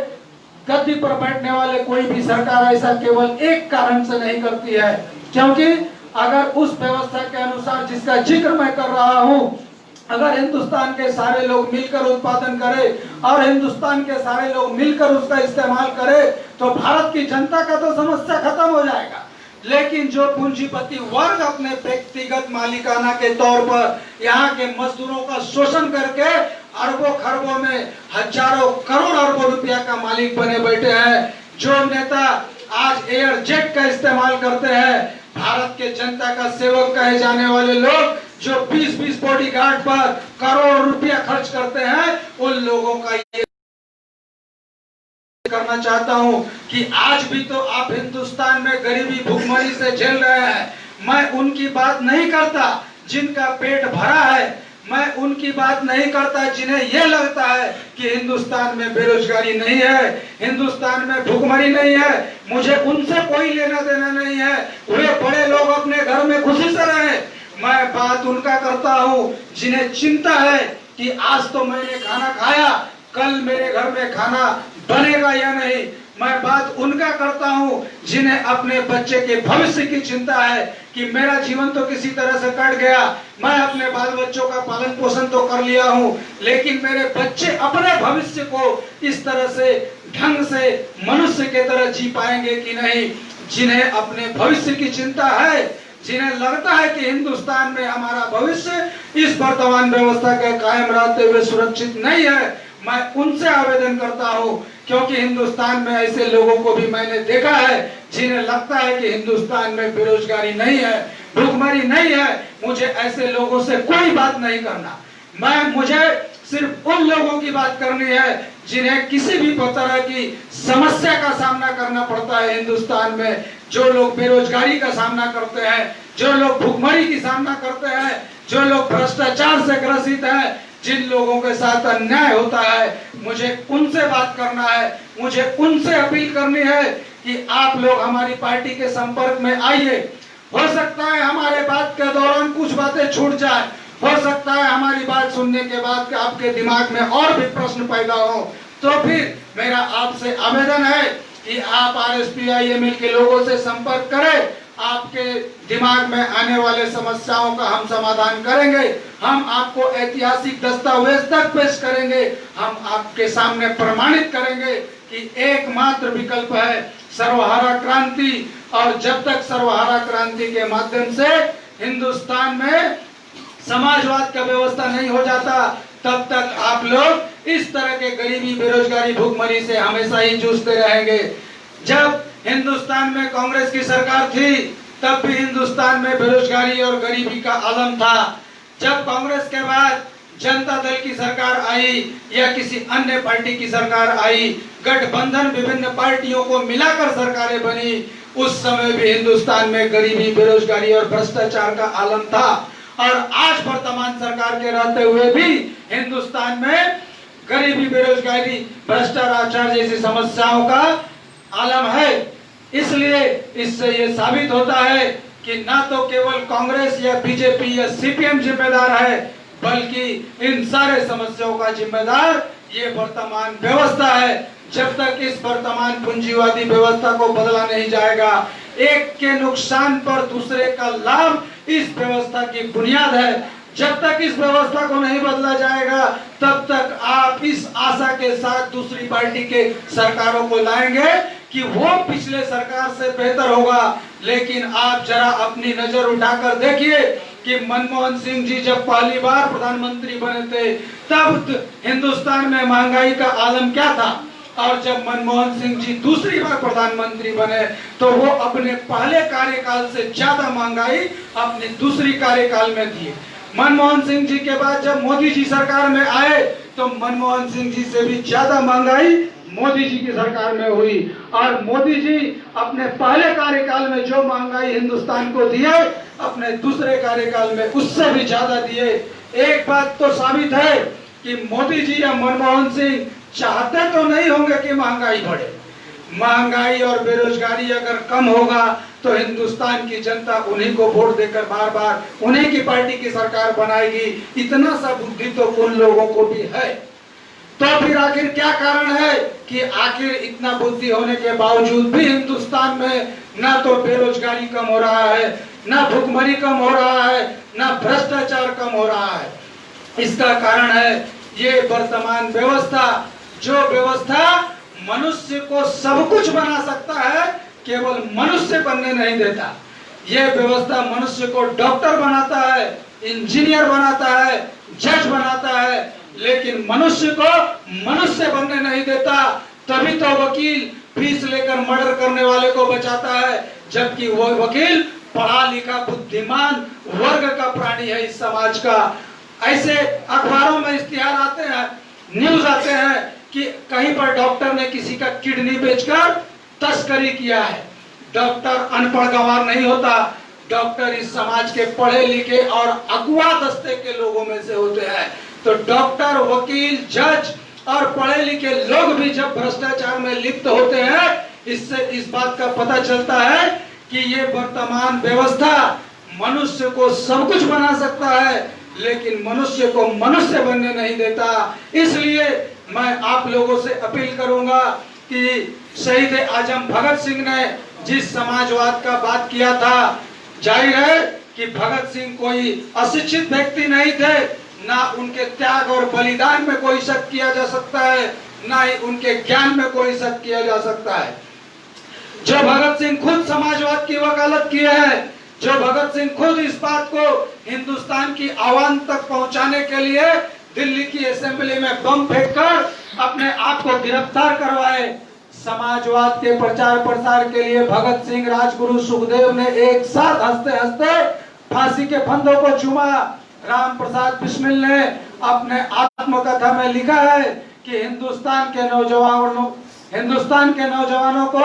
गद्दी पर बैठने वाले कोई भी सरकार ऐसा केवल एक कारण से नहीं करती है, क्योंकि अगर उस व्यवस्था के अनुसार जिसका जिक्र मैं कर रहा हूं, अगर हिंदुस्तान के सारे लोग मिलकर उत्पादन करें और हिंदुस्तान के सारे लोग मिलकर उसका इस्तेमाल करें तो भारत की जनता का तो समस्या खत्म हो जाएगा। लेकिन जो पूंजीपति वर्ग अपने व्यक्तिगत मालिकाना के तौर पर यहाँ के मजदूरों का शोषण करके अरबों खरबों में हजारों करोड़ अरबों रुपया का मालिक बने बैठे हैं, जो नेता आज एयर जेट का इस्तेमाल करते हैं, भारत के जनता का सेवक कहे जाने वाले लोग जो 20-20 बॉडीगार्ड पर करोड़ रुपया खर्च करते हैं, उन लोगों का ये करना चाहता हूं कि आज भी तो आप हिंदुस्तान में गरीबी भूखमरी से झेल रहे हैं। मैं उनकी बात नहीं करता जिनका पेट भरा है, मैं उनकी बात नहीं करता जिन्हें यह लगता है कि हिंदुस्तान में बेरोजगारी नहीं है, हिंदुस्तान में भूखमरी नहीं है। मुझे उनसे कोई लेना देना नहीं है, वे बड़े लोग अपने घर में खुशी से रहे। मैं बात उनका करता हूं जिन्हें चिंता है कि आज तो मैंने खाना खाया, कल मेरे घर में खाना बनेगा या नहीं। मैं बात उनका करता हूं जिन्हें अपने बच्चे के भविष्य की चिंता है कि मेरा जीवन तो किसी तरह से कट गया, मैं अपने बाल बच्चों का पालन पोषण तो कर लिया हूं, लेकिन मेरे बच्चे अपने भविष्य को इस तरह से ढंग से मनुष्य के तरह जी पाएंगे कि नहीं। जिन्हें अपने भविष्य की चिंता है, जिन्हें लगता है कि हिंदुस्तान में हमारा भविष्य इस वर्तमान व्यवस्था के कायम रहते हुए सुरक्षित नहीं है, मैं उनसे आवेदन करता हूं, क्योंकि हिंदुस्तान में ऐसे लोगों को भी मैंने देखा है जिन्हें लगता है कि हिंदुस्तान में बेरोजगारी नहीं है, भूखमरी नहीं है। मुझे ऐसे लोगों से कोई बात नहीं करना, मुझे सिर्फ उन लोगों की बात करनी है जिन्हें किसी भी तरह की समस्या का सामना करना पड़ता है हिंदुस्तान में। जो लोग बेरोजगारी का सामना करते हैं, जो लोग भूखमरी की सामना करते हैं, जो लोग भ्रष्टाचार से ग्रसित हैं, जिन लोगों के साथ अन्याय होता है, मुझे उनसे बात करना है, मुझे उनसे अपील करनी है कि आप लोग हमारी पार्टी के संपर्क में आइए। हो सकता है हमारे बात के दौरान कुछ बातें छूट जाए, हो सकता है हमारी बात सुनने के बाद आपके दिमाग में और भी प्रश्न पैदा हो, तो फिर मेरा आपसे आवेदन है कि आप RSPIML के लोगों से संपर्क करें। आपके दिमाग में आने वाले समस्याओं का हम समाधान करेंगे, हम आपको ऐतिहासिक दस्तावेज तक पेश करेंगे, हम आपके सामने प्रमाणित करेंगे कि एकमात्र विकल्प है सर्वहारा क्रांति। और जब तक सर्वहारा क्रांति के माध्यम से हिंदुस्तान में समाजवाद का व्यवस्था नहीं हो जाता, तब तक आप लोग इस तरह के गरीबी, बेरोजगारी, भूखमरी से हमेशा ही जूझते रहेंगे। जब हिंदुस्तान में कांग्रेस की सरकार थी, तब भी हिंदुस्तान में बेरोजगारी और गरीबी का आलम था। जब कांग्रेस के बाद जनता दल की सरकार आई या किसी अन्य पार्टी की सरकार आई, गठबंधन विभिन्न पार्टियों को मिलाकर सरकारें बनी, उस समय भी हिंदुस्तान में गरीबी, बेरोजगारी और भ्रष्टाचार का आलम था। और आज वर्तमान सरकार के रहते हुए भी हिंदुस्तान में गरीबी, बेरोजगारी, भ्रष्टाचार जैसी समस्याओं का आलम है। इसलिए इससे ये साबित होता है कि ना तो केवल कांग्रेस या बीजेपी या CPM जिम्मेदार है, बल्कि इन सारे समस्याओं का जिम्मेदार ये वर्तमान व्यवस्था है। जब तक इस वर्तमान पूंजीवादी व्यवस्था को बदला नहीं जाएगा, एक के नुकसान पर दूसरे का लाभ इस व्यवस्था की बुनियाद है। जब तक इस व्यवस्था को नहीं बदला जाएगा, तब तक आप इस आशा के साथ दूसरी पार्टी के सरकारों को लाएंगे कि वो पिछले सरकार से बेहतर होगा। लेकिन आप जरा अपनी नजर उठाकर देखिए कि मनमोहन सिंह जी जब पहली बार प्रधानमंत्री बने थे, तब हिंदुस्तान में महंगाई का आलम क्या था, और जब मनमोहन सिंह जी दूसरी बार प्रधानमंत्री बने तो वो अपने पहले कार्यकाल से ज्यादा महंगाई अपने दूसरी कार्यकाल में दी। मनमोहन सिंह जी के बाद जब मोदी जी सरकार में आए, तो मनमोहन सिंह जी से भी ज्यादा महंगाई मोदी जी की सरकार में हुई। और मोदी जी अपने पहले कार्यकाल में जो महंगाई हिंदुस्तान को दिए, अपने दूसरे कार्यकाल में उससे भी ज्यादा दिए। एक बात तो साबित है कि मोदी जी या मनमोहन सिंह चाहते तो नहीं होंगे कि महंगाई बढ़े। महंगाई और बेरोजगारी अगर कम होगा तो हिंदुस्तान की जनता उन्हीं को वोट देकर बार बार उन्हीं की पार्टी की सरकार बनाएगी। इतना सा बुद्धि तो उन लोगों को भी है। तो फिर आखिर क्या कारण है कि आखिर इतना बुद्धि होने के बावजूद भी हिंदुस्तान में ना तो बेरोजगारी कम हो रहा है, ना भूखमरी कम हो रहा है, ना भ्रष्टाचार कम हो रहा है? इसका कारण है ये वर्तमान व्यवस्था, जो व्यवस्था मनुष्य को सब कुछ बना सकता है, केवल मनुष्य बनने नहीं देता। ये व्यवस्था मनुष्य को डॉक्टर बनाता है, इंजीनियर बनाता है, जज बनाता है, लेकिन मनुष्य को मनुष्य बनने नहीं देता। तभी तो वकील फीस लेकर मर्डर करने वाले को बचाता है, जबकि वो वकील पढ़ा लिखा बुद्धिमान वर्ग का प्राणी है इस समाज का। ऐसे अखबारों में इश्तिहार आते हैं, न्यूज आते हैं कि कहीं पर डॉक्टर ने किसी का किडनी बेचकर तस्करी किया है। डॉक्टर अनपढ़ गंवार नहीं होता, डॉक्टर इस समाज के पढ़े लिखे और अगुआ दस्ते के लोगों में से होते हैं। तो डॉक्टर, वकील, जज और पढ़े लिखे लोग भी जब भ्रष्टाचार में लिप्त होते हैं, इससे इस बात का पता चलता है कि ये वर्तमान व्यवस्था मनुष्य को सब कुछ बना सकता है, लेकिन मनुष्य को मनुष्य बनने नहीं देता। इसलिए मैं आप लोगों से अपील करूंगा कि शहीद आजम भगत सिंह ने जिस समाजवाद का बात किया था, जाहिर है कि भगत सिंह कोई अशिक्षित व्यक्ति नहीं थे, ना उनके त्याग और बलिदान में कोई शक किया जा सकता है, ना ही उनके ज्ञान में कोई शक किया जा सकता है। जो भगत सिंह खुद समाजवाद की वकालत किए हैं, जो भगत सिंह खुद इस बात को हिंदुस्तान की आवाम तक पहुंचाने के लिए दिल्ली की असेंबली में बम फेंककर अपने आप को गिरफ्तार करवाए, समाजवाद के प्रचार प्रसार के लिए भगत सिंह, राजगुरु, सुखदेव ने एक साथ हंसते हंसते फांसी के फंदों को चूमा। राम प्रसाद बिस्मिल ने अपने आत्मकथा में लिखा है कि हिंदुस्तान के नौजवानों को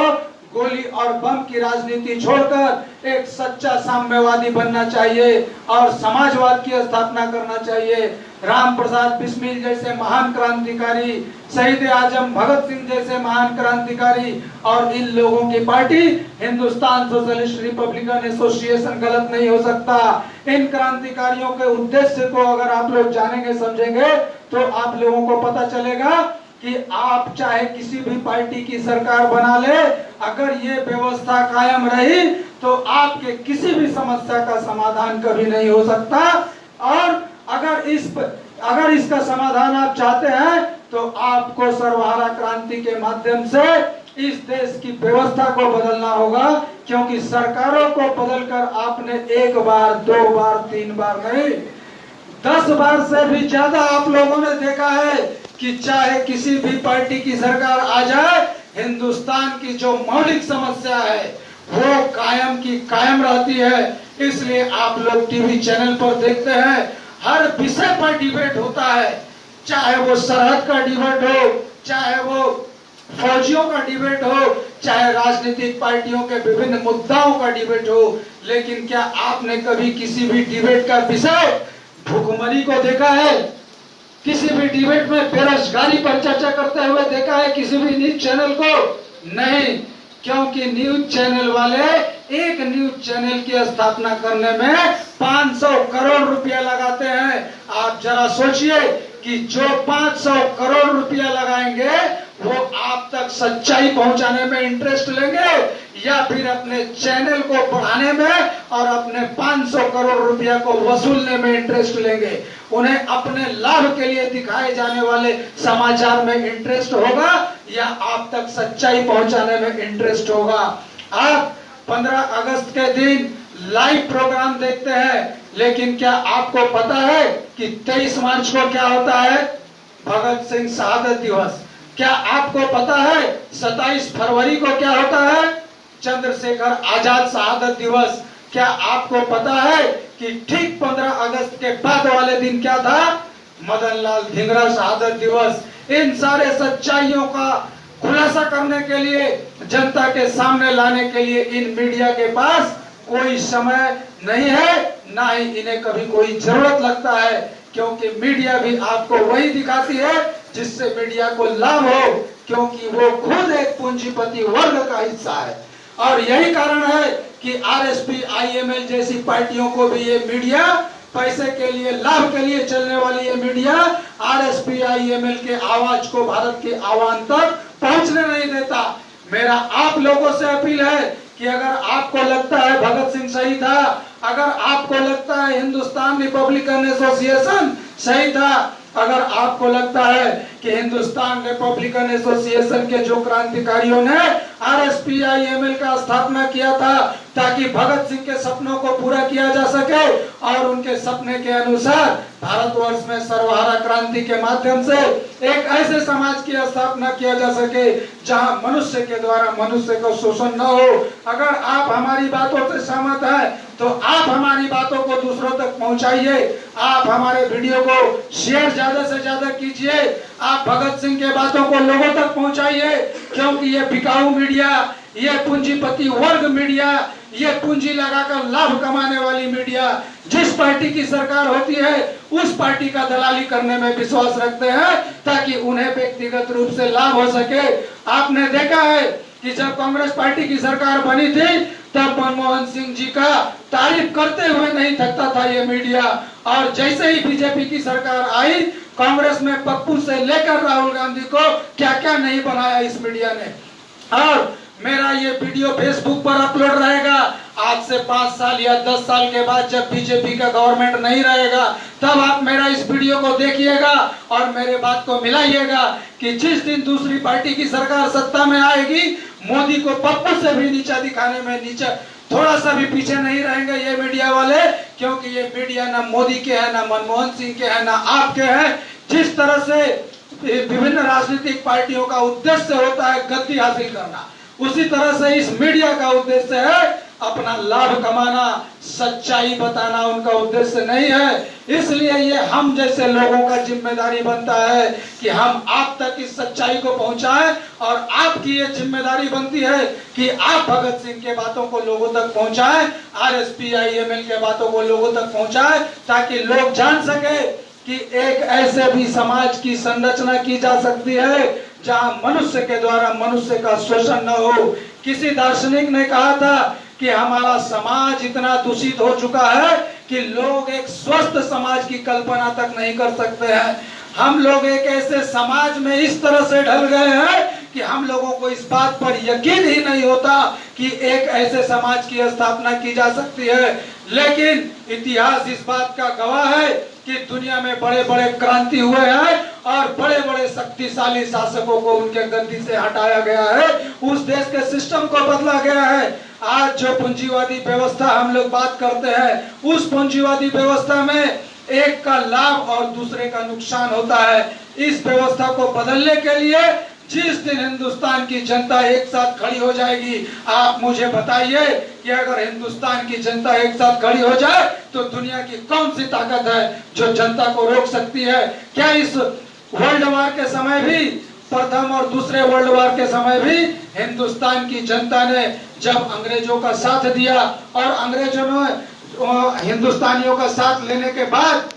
गोली और बम की राजनीति छोड़कर एक सच्चा साम्यवादी बनना चाहिए और समाजवाद की स्थापना करना चाहिए। राम प्रसाद बिस्मिल जैसे महान क्रांतिकारी, शहीद आजम भगत सिंह जैसे महान क्रांतिकारी और इन लोगों की party Hindustan socialist Republican association गलत नहीं हो सकता। इन क्रांतिकारियों के उद्देश्य को अगर आप लोग जानेंगे समझेंगे तो आप लोगों को पता चलेगा कि आप चाहे किसी भी पार्टी की सरकार बना ले, अगर ये व्यवस्था कायम रही तो आपके किसी भी समस्या का समाधान कभी नहीं हो सकता। और अगर इसका समाधान आप चाहते हैं तो आपको सर्वहारा क्रांति के माध्यम से इस देश की व्यवस्था को बदलना होगा, क्योंकि सरकारों को बदलकर आपने एक बार, दो बार, तीन बार नहीं, 10 बार से भी ज्यादा आप लोगों ने देखा है कि चाहे किसी भी पार्टी की सरकार आ जाए, हिंदुस्तान की जो मौलिक समस्या है वो कायम की कायम रहती है। इसलिए आप लोग टीवी चैनल पर देखते हैं, हर विषय पर डिबेट होता है, चाहे वो सरहद का डिबेट हो, चाहे वो फौजियों का डिबेट हो, चाहे राजनीतिक पार्टियों के विभिन्न मुद्दाओं का डिबेट हो। लेकिन क्या आपने कभी किसी भी डिबेट का विषय भुखमरी को देखा है? किसी भी डिबेट में बेरोजगारी पर चर्चा करते हुए देखा है किसी भी न्यूज चैनल को? नहीं, क्योंकि न्यूज चैनल वाले एक न्यूज चैनल की स्थापना करने में 500 करोड़ रुपया लगाते हैं। आप जरा सोचिए कि जो 500 करोड़ रुपया लगाएंगे वो आप तक सच्चाई पहुंचाने में इंटरेस्ट लेंगे या फिर अपने चैनल को बढ़ाने में और अपने 500 करोड़ रुपया को वसूलने में इंटरेस्ट लेंगे? उन्हें अपने लाभ के लिए दिखाए जाने वाले समाचार में इंटरेस्ट होगा या आप तक सच्चाई पहुंचाने में इंटरेस्ट होगा? आप 15 अगस्त के दिन लाइव प्रोग्राम देखते हैं, लेकिन क्या आपको पता है कि 23 मार्च को क्या होता है? भगत सिंह शहादत दिवस। क्या आपको पता है 27 फरवरी को क्या होता है? चंद्रशेखर आजाद शहादत दिवस। क्या आपको पता है कि ठीक 15 अगस्त के बाद वाले दिन क्या था? मदन लाल धिंगरा शहादत दिवस। इन सारे सच्चाइयों का खुलासा करने के लिए, जनता के सामने लाने के लिए इन मीडिया के पास कोई समय नहीं है, ना ही इन्हें कभी कोई जरूरत लगता है, क्योंकि मीडिया भी आपको वही दिखाती है जिससे मीडिया को लाभ हो, क्योंकि वो खुद एक पूंजीपति वर्ग का हिस्सा है। और यही कारण है कि आरएसपी, आईएमएल जैसी पार्टियों को भी ये मीडिया पैसे के लिए, लाभ के लिए चलने वाली ये मीडिया आरएसपी, आईएमएल के आवाज को भारत के आवाम तक पहुंचने नहीं देता। मेरा आप लोगों से अपील है कि अगर आपको लगता है भगत सिंह सही था, अगर आपको लगता है हिंदुस्तान रिपब्लिकन एसोसिएशन सही था, अगर आपको लगता है कि हिंदुस्तान रिपब्लिकन एसोसिएशन के जो क्रांतिकारियों ने आरएसपी-आईएमएल का स्थापना किया था ताकि भगत सिंह के सपनों को पूरा किया जा सके और उनके सपने के अनुसार भारतवर्ष में सर्वहारा क्रांति के माध्यम से एक ऐसे समाज की स्थापना किया जा सके जहां मनुष्य के द्वारा मनुष्य को शोषण न हो। अगर आप हमारी बातों से सहमत हैं तो आप हमारी बातों को दूसरों तक पहुंचाइए, आप हमारे वीडियो को शेयर ज्यादा से ज्यादा कीजिए, आप भगत सिंह के बातों को लोगों तक पहुंचाइए, क्योंकि ये बिकाऊ मीडिया, ये पूंजीपति वर्ग मीडिया, ये पूंजी लगाकर लाभ कमाने वाली मीडिया जिस पार्टी की सरकार होती है उस पार्टी का दलाली करने में विश्वास रखते हैं ताकि उन्हें व्यक्तिगत रूप से लाभ हो सके। आपने देखा है कि जब कांग्रेस पार्टी की सरकार बनी थी तब मनमोहन सिंह जी का तारीफ करते हुए नहीं थकता था ये मीडिया, और जैसे ही बीजेपी की सरकार आई कांग्रेस में पप्पू से लेकर राहुल गांधी को क्या क्या नहीं बनाया इस मीडिया ने। और मेरा ये वीडियो फेसबुक पर अपलोड रहेगा। आज से 5 साल या 10 साल के बाद जब बीजेपी का गवर्नमेंट नहीं रहेगा, तब आप मेरा इस वीडियो को देखिएगा और मेरे बात को मिलाइएगा कि जिस दिन दूसरी पार्टी की सरकार सत्ता में आएगी, मोदी को पप्पू से भी नीचा दिखाने में नीचा थोड़ा सा भी पीछे नहीं रहेंगे ये मीडिया वाले, क्योंकि ये मीडिया ना मोदी के है, ना मनमोहन सिंह के है, ना आपके हैं। जिस तरह से विभिन्न राजनीतिक पार्टियों का उद्देश्य होता है गद्दी हासिल करना, उसी तरह से इस मीडिया का उद्देश्य है अपना लाभ कमाना, सच्चाई बताना उनका उद्देश्य नहीं है। इसलिए ये हम जैसे लोगों का जिम्मेदारी बनता है कि हम आप तक इस सच्चाई को पहुंचाएं, और आपकी ये जिम्मेदारी बनती है कि आप भगत सिंह के बातों को लोगों तक पहुंचाएं, RSPIML के बातों को लोगों तक पहुंचाएं, ताकि लोग जान सके कि एक ऐसे भी समाज की संरचना की जा सकती है जहां मनुष्य के द्वारा मनुष्य का शोषण न हो। किसी दार्शनिक ने कहा था कि हमारा समाज इतना दूषित हो चुका है कि लोग एक स्वस्थ समाज की कल्पना तक नहीं कर सकते हैं। हम लोग एक ऐसे समाज में इस तरह से ढल गए हैं कि हम लोगों को इस बात पर यकीन ही नहीं होता कि एक ऐसे समाज की स्थापना की जा सकती है। लेकिन इतिहास इस बात का गवाह है कि दुनिया में बड़े बड़े क्रांति हुए हैं और बड़े बड़े शक्तिशाली शासकों को उनके गद्दी से हटाया गया है, उस देश के सिस्टम को बदला गया है। आज जो पूंजीवादी व्यवस्था हम लोग बात करते हैं, उस पूंजीवादी व्यवस्था में एक का लाभ और दूसरे का नुकसान होता है। इस व्यवस्था को बदलने के लिए जिस दिन हिंदुस्तान की जनता एक साथ खड़ी हो जाएगी, आप मुझे बताइए कि अगर हिंदुस्तान की जनता एक साथ खड़ी हो जाए तो दुनिया की कौन सी ताकत है जो जनता को रोक सकती है? क्या इस वर्ल्ड वार के समय भी, प्रथम और दूसरे वर्ल्ड वार के समय भी हिंदुस्तान की जनता ने जब अंग्रेजों का साथ दिया और अंग्रेजों ने हिंदुस्तानियों का साथ लेने के बाद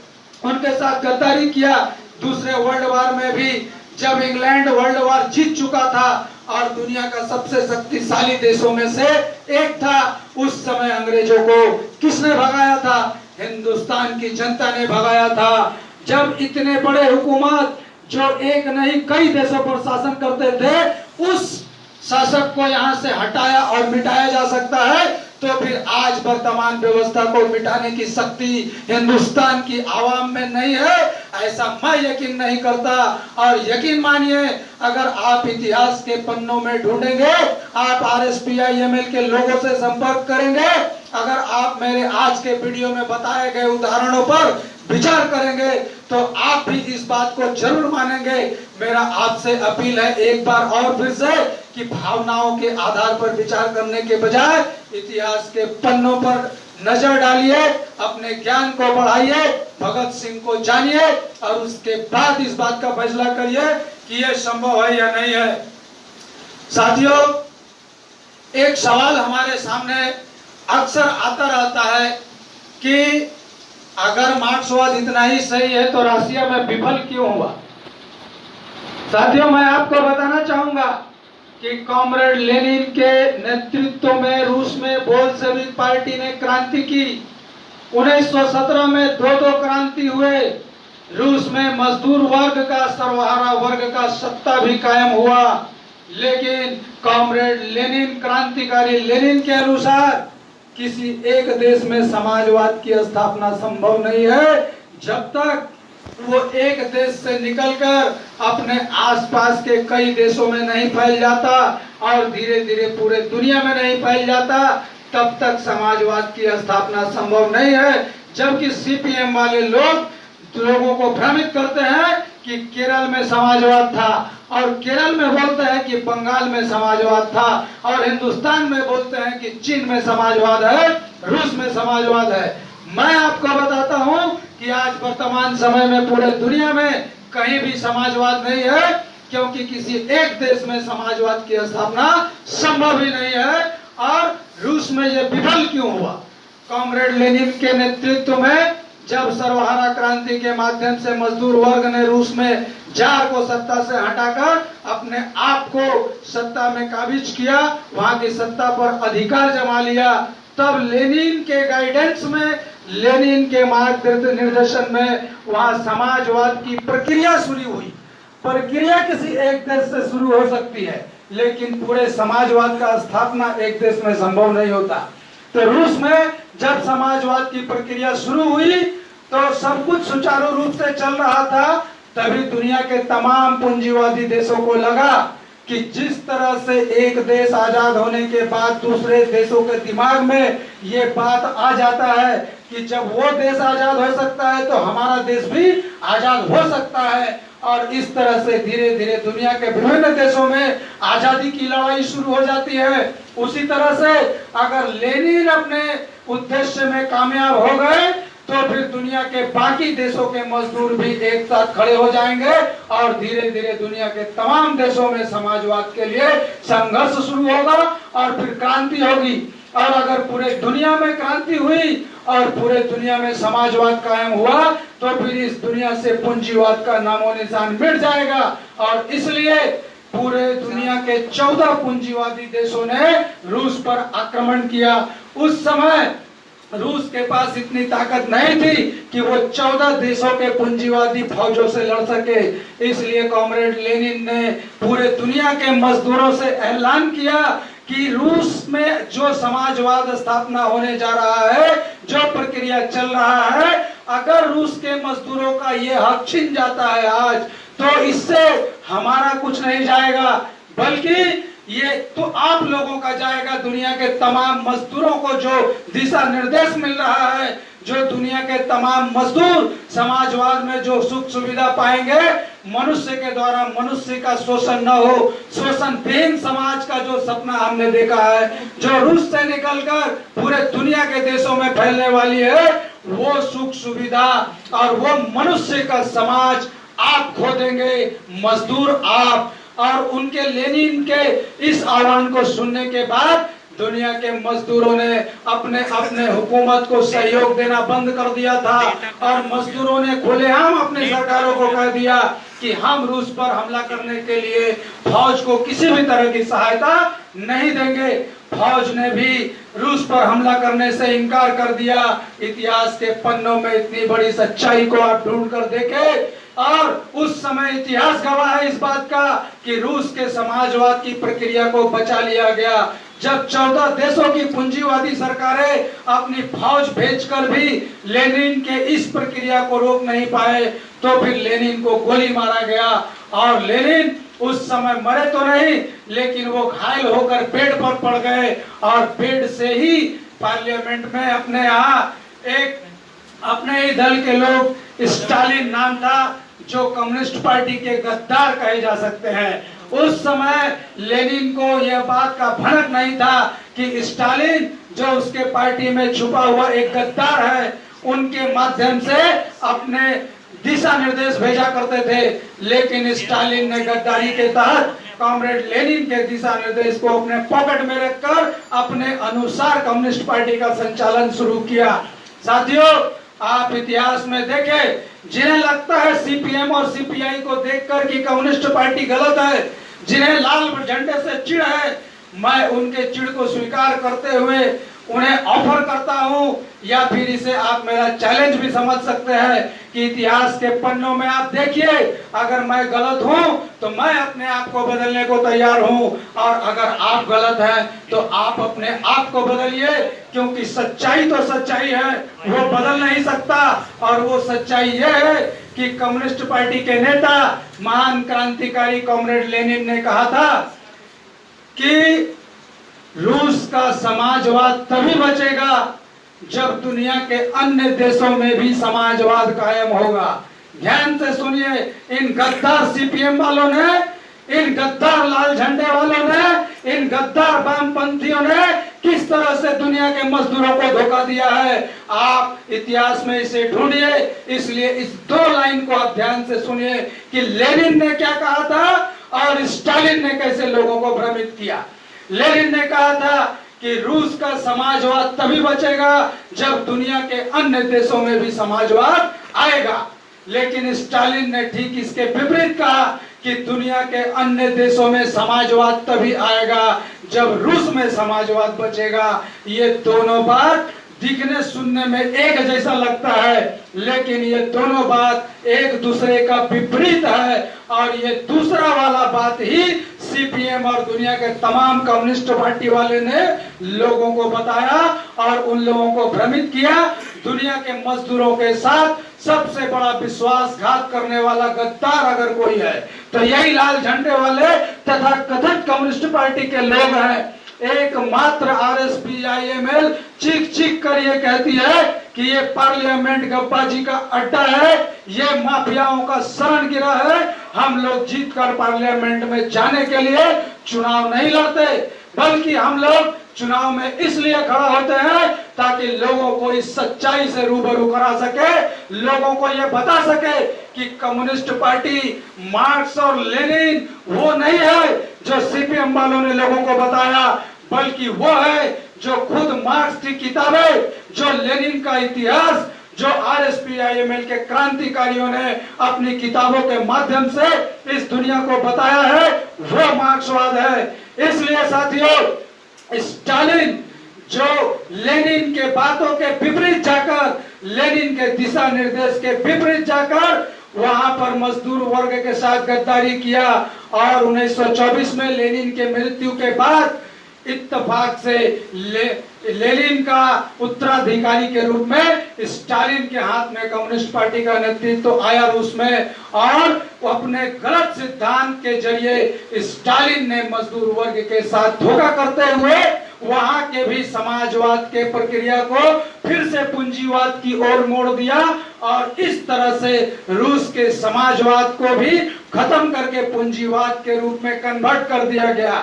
उनके साथ गद्दारी किया, दूसरे वर्ल्ड वार में भी जब इंग्लैंड वर्ल्ड वार जीत चुका था और दुनिया का सबसे शक्तिशाली देशों में से एक था, उस समय अंग्रेजों को किसने भगाया था? हिंदुस्तान की जनता ने भगाया था। जब इतने बड़े हुकूमत जो एक नहीं कई देशों पर शासन करते थे, उस शासक को यहाँ से हटाया और मिटाया जा सकता है, तो फिर आज वर्तमान व्यवस्था को मिटाने की शक्ति हिंदुस्तान की आवाम में नहीं है, ऐसा मैं यकीन नहीं करता। और यकीन मानिए, अगर आप इतिहास के पन्नों में ढूंढेंगे, आप RSPIML के लोगों से संपर्क करेंगे, अगर आप मेरे आज के वीडियो में बताए गए उदाहरणों पर विचार करेंगे तो आप भी इस बात को जरूर मानेंगे। मेरा आपसे अपील है एक बार और फिर से कि भावनाओं के आधार पर विचार करने के बजाय इतिहास के पन्नों पर नजर डालिए, अपने ज्ञान को बढ़ाइए, भगत सिंह को जानिए और उसके बाद इस बात का फैसला करिए कि यह संभव है या नहीं है। साथियों, एक सवाल हमारे सामने अक्सर आता रहता है कि अगर मार्क्सवाद इतना ही सही है तो रशिया में विफल क्यों हुआ? साथियों, मैं आपको बताना चाहूंगा कि कॉमरेड लेनिन के नेतृत्व में रूस में बोल्शेविक पार्टी ने क्रांति की। 1917 में दो क्रांति हुए। रूस में मजदूर वर्ग का, सर्वहारा वर्ग का सत्ता भी कायम हुआ। लेकिन कॉमरेड लेनिन, क्रांतिकारी लेनिन के अनुसार किसी एक देश में समाजवाद की स्थापना संभव नहीं है जब तक वो एक देश से निकलकर अपने आसपास के कई देशों में नहीं फैल जाता और धीरे धीरे पूरे दुनिया में नहीं फैल जाता, तब तक समाजवाद की स्थापना संभव नहीं है। जबकि CPM वाले लोगों को भ्रमित करते हैं कि केरल में समाजवाद था और केरल में बोलते हैं कि बंगाल में समाजवाद था और हिंदुस्तान में बोलते हैं कि चीन में समाजवाद है, रूस में समाजवाद है। मैं आपको बताता हूं कि आज वर्तमान समय में पूरे दुनिया में कहीं भी समाजवाद नहीं है, क्योंकि किसी एक देश में समाजवाद की स्थापना संभव ही नहीं है। और रूस में यह विफल क्यों हुआ? कॉमरेड लेनिन के नेतृत्व में जब सर्वहारा क्रांति के माध्यम से मजदूर वर्ग ने रूस में जार को सत्ता से हटाकर अपने आप को सत्ता में काबिज किया, वहां की सत्ता पर अधिकार जमा लिया, तब लेनिन के गाइडेंस में लेनिन के निर्देशन में वहां समाजवाद की प्रक्रिया शुरू हुई। प्रक्रिया किसी एक देश से शुरू हो सकती है, लेकिन पूरे समाजवाद का स्थापना एक देश में संभव नहीं होता। तो रूस में जब समाजवाद की प्रक्रिया शुरू हुई तो सब कुछ सुचारू रूप से चल रहा था। तभी दुनिया के तमाम पूंजीवादी देशों को लगा कि जिस तरह से एक देश आजाद होने के बाद दूसरे देशों के दिमाग में ये बात आ जाता है कि जब वो देश आजाद हो सकता है तो हमारा देश भी आजाद हो सकता है, और इस तरह से धीरे धीरे दुनिया के विभिन्न देशों में आजादी की लड़ाई शुरू हो जाती है। उसी तरह से अगर लेनिन अपने उद्देश्य में कामयाब हो गए तो फिर दुनिया के बाकी देशों के मजदूर भी एक साथ खड़े हो जाएंगे और धीरे धीरे दुनिया के तमाम देशों में समाजवाद के लिए संघर्ष शुरू होगा और फिर क्रांति होगी। और अगर पूरे दुनिया में क्रांति हुई और पूरे दुनिया में समाजवाद कायम हुआ तो फिर इस दुनिया से पूंजीवाद का नामो निशान मिट जाएगा। और इसलिए पूरे दुनिया के 14 पूंजीवादी देशों ने रूस पर आक्रमण किया। उस समय रूस के पास इतनी ताकत नहीं थी कि वो 14 देशों के पूंजीवादी फौजों से लड़ सके। इसलिए कॉमरेड लेनिन ने पूरे दुनिया के मजदूरों से ऐलान किया कि रूस में जो समाजवाद स्थापना होने जा रहा है, जो प्रक्रिया चल रहा है, अगर रूस के मजदूरों का ये हक छिन जाता है आज, तो इससे हमारा कुछ नहीं जाएगा, बल्कि ये तो आप लोगों का जाएगा। दुनिया के तमाम मजदूरों को जो दिशा निर्देश मिल रहा है, जो दुनिया के तमाम मजदूर समाजवाद में जो सुख सुविधा पाएंगे, मनुष्य के द्वारा मनुष्य का शोषण न हो, शोषण विहीन समाज का जो सपना हमने देखा है, जो रूस से निकलकर पूरे दुनिया के देशों में फैलने वाली है, वो सुख सुविधा और वो मनुष्य का समाज आप खो देंगे, मजदूर आप। और उनके लेनिन के इस आह्वान को सुनने के बाद दुनिया के मजदूरों ने अपने अपने हुकूमत को सहयोग देना बंद कर दिया था और मजदूरों ने खुलेआम अपनी सरकारों को कह दिया कि हम रूस पर हमला करने के लिए फौज को किसी भी तरह की सहायता नहीं देंगे। फौज ने भी रूस पर हमला करने से इनकार कर दिया। इतिहास के पन्नों में इतनी बड़ी सच्चाई को आप ढूंढ कर देखें, और उस समय इतिहास गवाह है इस बात का कि रूस के समाजवाद की प्रक्रिया को बचा लिया गया। जब 14 देशों की पूंजीवादी सरकारें अपनी फौज भेजकर भी लेनिन के इस प्रक्रिया को रोक नहीं पाए, तो फिर लेनिन को गोली मारा गया। और लेनिन उस समय मरे तो नहीं, लेकिन वो घायल होकर बेड पर पड़ गए और बेड से ही पार्लियामेंट में अपने यहाँ एक अपने ही दल के लोग, स्टालिन नाम था, जो कम्युनिस्ट पार्टी के गद्दार कहे जा सकते हैं, उस समय लेनिन को यह बात का भनक नहीं था कि स्टालिन जो उसके पार्टी में छुपा हुआ एक गद्दार है, उनके माध्यम से अपने दिशा निर्देश भेजा करते थे। लेकिन स्टालिन ने गद्दारी के तहत कॉमरेड लेनिन के दिशा निर्देश को अपने पॉकेट में रखकर अपने अनुसार कम्युनिस्ट पार्टी का संचालन शुरू किया। साथियों, आप इतिहास में देखें, जिन्हें लगता है सीपीएम और सीपीआई को देखकर कि कम्युनिस्ट पार्टी गलत है, जिन्हें लाल झंडे से चिढ़ है, मैं उनके चिढ़ को स्वीकार करते हुए उन्हें ऑफर करता हूं, या फिर इसे आप मेरा चैलेंज भी समझ सकते हैं कि इतिहास के पन्नों में आप देखिए, अगर मैं गलत हूं तो मैं अपने आप को बदलने को तैयार हूं, और अगर आप गलत हैं तो आप अपने आप को बदलिए, क्योंकि सच्चाई तो सच्चाई है, वो बदल नहीं सकता। और वो सच्चाई ये है कि कम्युनिस्ट पार्टी के नेता महान क्रांतिकारी कॉमरेड लेनिन ने कहा था कि रूस का समाजवाद तभी बचेगा जब दुनिया के अन्य देशों में भी समाजवाद कायम होगा। ध्यान से सुनिए, इन गद्दार सीपीएम वालों ने, इन गद्दार लाल झंडे वालों ने, इन गद्दार वामपंथियों ने किस तरह से दुनिया के मजदूरों को धोखा दिया है। आप इतिहास में इसे ढूंढिए। इसलिए इस 2 लाइन को आप ध्यान से सुनिए कि लेनिन ने क्या कहा था और स्टालिन ने कैसे लोगों को भ्रमित किया। लेनिन ने कहा था कि रूस का समाजवाद तभी बचेगा जब दुनिया के अन्य देशों में भी समाजवाद आएगा, लेकिन स्टालिन ने ठीक इसके विपरीत कहा कि दुनिया के अन्य देशों में समाजवाद तभी आएगा जब रूस में समाजवाद बचेगा। ये दोनों बात दिखने सुनने में एक जैसा लगता है, लेकिन ये दोनों बात एक दूसरे का विपरीत है। और ये दूसरा वाला बात ही सीपीएम और दुनिया के तमाम कम्युनिस्ट पार्टी वाले ने लोगों को बताया और उन लोगों को भ्रमित किया। दुनिया के मजदूरों के साथ सबसे बड़ा विश्वासघात करने वाला गद्दार अगर कोई है तो यही लाल झंडे वाले तथा कथित कम्युनिस्ट पार्टी के लोग हैं। एकमात्र आरएसपीआईएमएल चीख चीख कर ये कहती है कि ये पार्लियामेंट गप्पाजी का अड्डा है, ये माफियाओं का शरण गिरा है। हम लोग जीतकर पार्लियामेंट में जाने के लिए चुनाव नहीं लड़ते, बल्कि हम लोग चुनाव में इसलिए खड़ा होते हैं ताकि लोगों को इस सच्चाई से रूबरू करा सके, लोगों को यह बता सके कि कम्युनिस्ट पार्टी मार्क्स और लेनिन वो नहीं है जो सीपीएम वालों ने लोगों को बताया, बल्कि वो है जो खुद मार्क्स की किताबें, जो लेनिन का इतिहास, जो आरएसपीआईएमएल के क्रांतिकारियों ने अपनी किताबों के माध्यम से इस दुनिया को बताया है, वो मार्क्सवाद है। इसलिए साथियों, स्टालिन जो लेनिन के बातों के विपरीत जाकर, लेनिन के दिशा निर्देश के विपरीत जाकर वहां पर मजदूर वर्ग के साथ गद्दारी किया और 1924 में लेनिन के मृत्यु के बाद इत्तेफाक से लेनिन का उत्तराधिकारी के रूप में स्टालिन के हाथ में कम्युनिस्ट पार्टी का नेतृत्व आया रूस में, और अपने गलत सिद्धांत के जरिए स्टालिन ने मजदूर वर्ग के साथ धोखा करते हुए वहां के भी समाजवाद के प्रक्रिया को फिर से पूंजीवाद की ओर मोड़ दिया और इस तरह से रूस के समाजवाद को भी खत्म करके पूंजीवाद के रूप में कन्वर्ट कर दिया गया।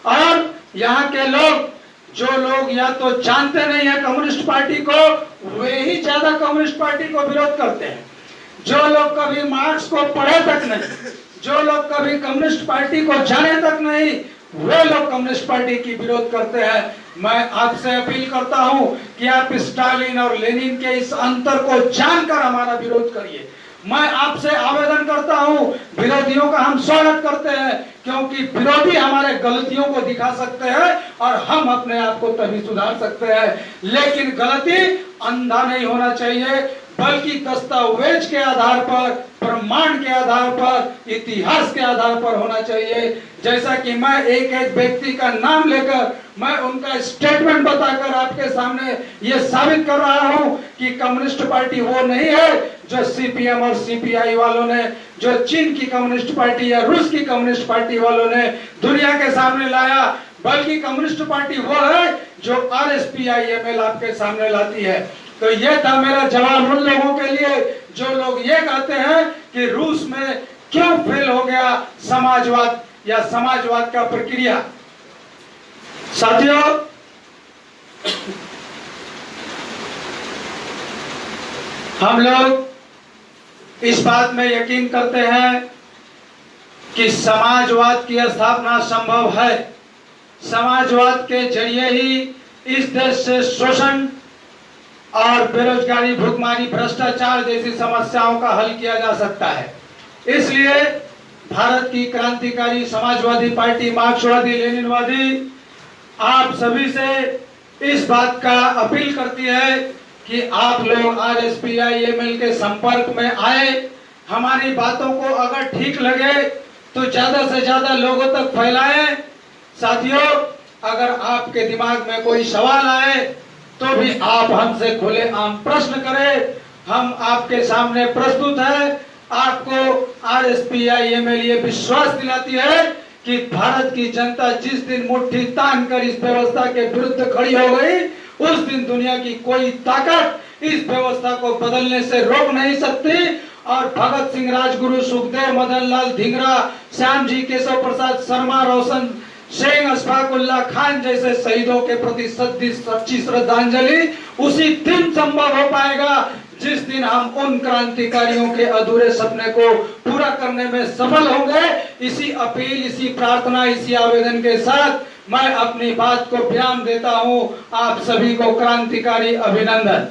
और यहाँ के लोग, जो लोग या तो जानते नहीं है कम्युनिस्ट पार्टी को, वे ही ज्यादा कम्युनिस्ट पार्टी को विरोध करते हैं। जो लोग कभी मार्क्स को पढ़े तक नहीं, जो लोग कभी कम्युनिस्ट पार्टी को जाने तक नहीं, वे लोग कम्युनिस्ट पार्टी की विरोध करते हैं। मैं आपसे अपील करता हूं कि आप स्टालिन और लेनिन के इस अंतर को जानकर हमारा विरोध करिए। मैं आपसे आवेदन करता हूं, विरोधियों का हम स्वागत करते हैं, क्योंकि विरोधी हमारे गलतियों को दिखा सकते हैं और हम अपने आप को तभी सुधार सकते हैं। लेकिन गलती अंधा नहीं होना चाहिए, बल्कि दस्तावेज के आधार पर, प्रमाण के आधार पर, इतिहास के आधार पर होना चाहिए। जैसा कि मैं एक एक व्यक्ति का नाम लेकर, मैं उनका स्टेटमेंट बताकर आपके सामने ये साबित कर रहा हूं कि कम्युनिस्ट पार्टी वो नहीं है जो सीपीएम और सीपीआई वालों ने, जो चीन की कम्युनिस्ट पार्टी या रूस की कम्युनिस्ट पार्टी वालों ने दुनिया के सामने लाया, बल्कि कम्युनिस्ट पार्टी वो है जो आरएसपीआईएमएल आपके सामने लाती है। तो यह था मेरा जवाब उन लोगों के लिए जो लोग ये कहते हैं कि रूस में क्यों फेल हो गया समाजवाद या समाजवाद का प्रक्रिया। साथियों, हम लोग इस बात में यकीन करते हैं कि समाजवाद की स्थापना संभव है। समाजवाद के जरिए ही इस देश से शोषण और बेरोजगारी, भुखमरी, भ्रष्टाचार जैसी समस्याओं का हल किया जा सकता है। इसलिए भारत की क्रांतिकारी समाजवादी पार्टी, मार्क्सवादी, लेनिनवादी आप सभी से इस बात का अपील करती है कि आप लोग आरएसपीआईएमएल के संपर्क में आए। हमारी बातों को अगर ठीक लगे तो ज्यादा से ज्यादा लोगों तक फैलाएं। साथियों, अगर आपके दिमाग में कोई सवाल आए तो भी आप हमसे खुले आम प्रश्न करें, हम आपके सामने प्रस्तुत है। आपको आरएसपीआईएमएल ये विश्वास दिलाती है कि भारत की जनता जिस दिन मुट्ठी तान कर इस व्यवस्था के विरुद्ध खड़ी हो गई, उस दिन दुनिया की कोई ताकत इस व्यवस्था को बदलने से रोक नहीं सकती। और भगत सिंह, राजगुरु, सुखदेव, मदन लाल धिंगरा, श्याम जी, केशव प्रसाद शर्मा, रोशन सिंह, अशफाकुल्लाह खान जैसे शहीदों के प्रति सच्ची श्रद्धांजलि उसी दिन संभव हो पाएगा जिस दिन हम उन क्रांतिकारियों के अधूरे सपने को पूरा करने में सफल होंगे। इसी अपील, इसी प्रार्थना, इसी आवेदन के साथ मैं अपनी बात को विराम देता हूं। आप सभी को क्रांतिकारी अभिनंदन।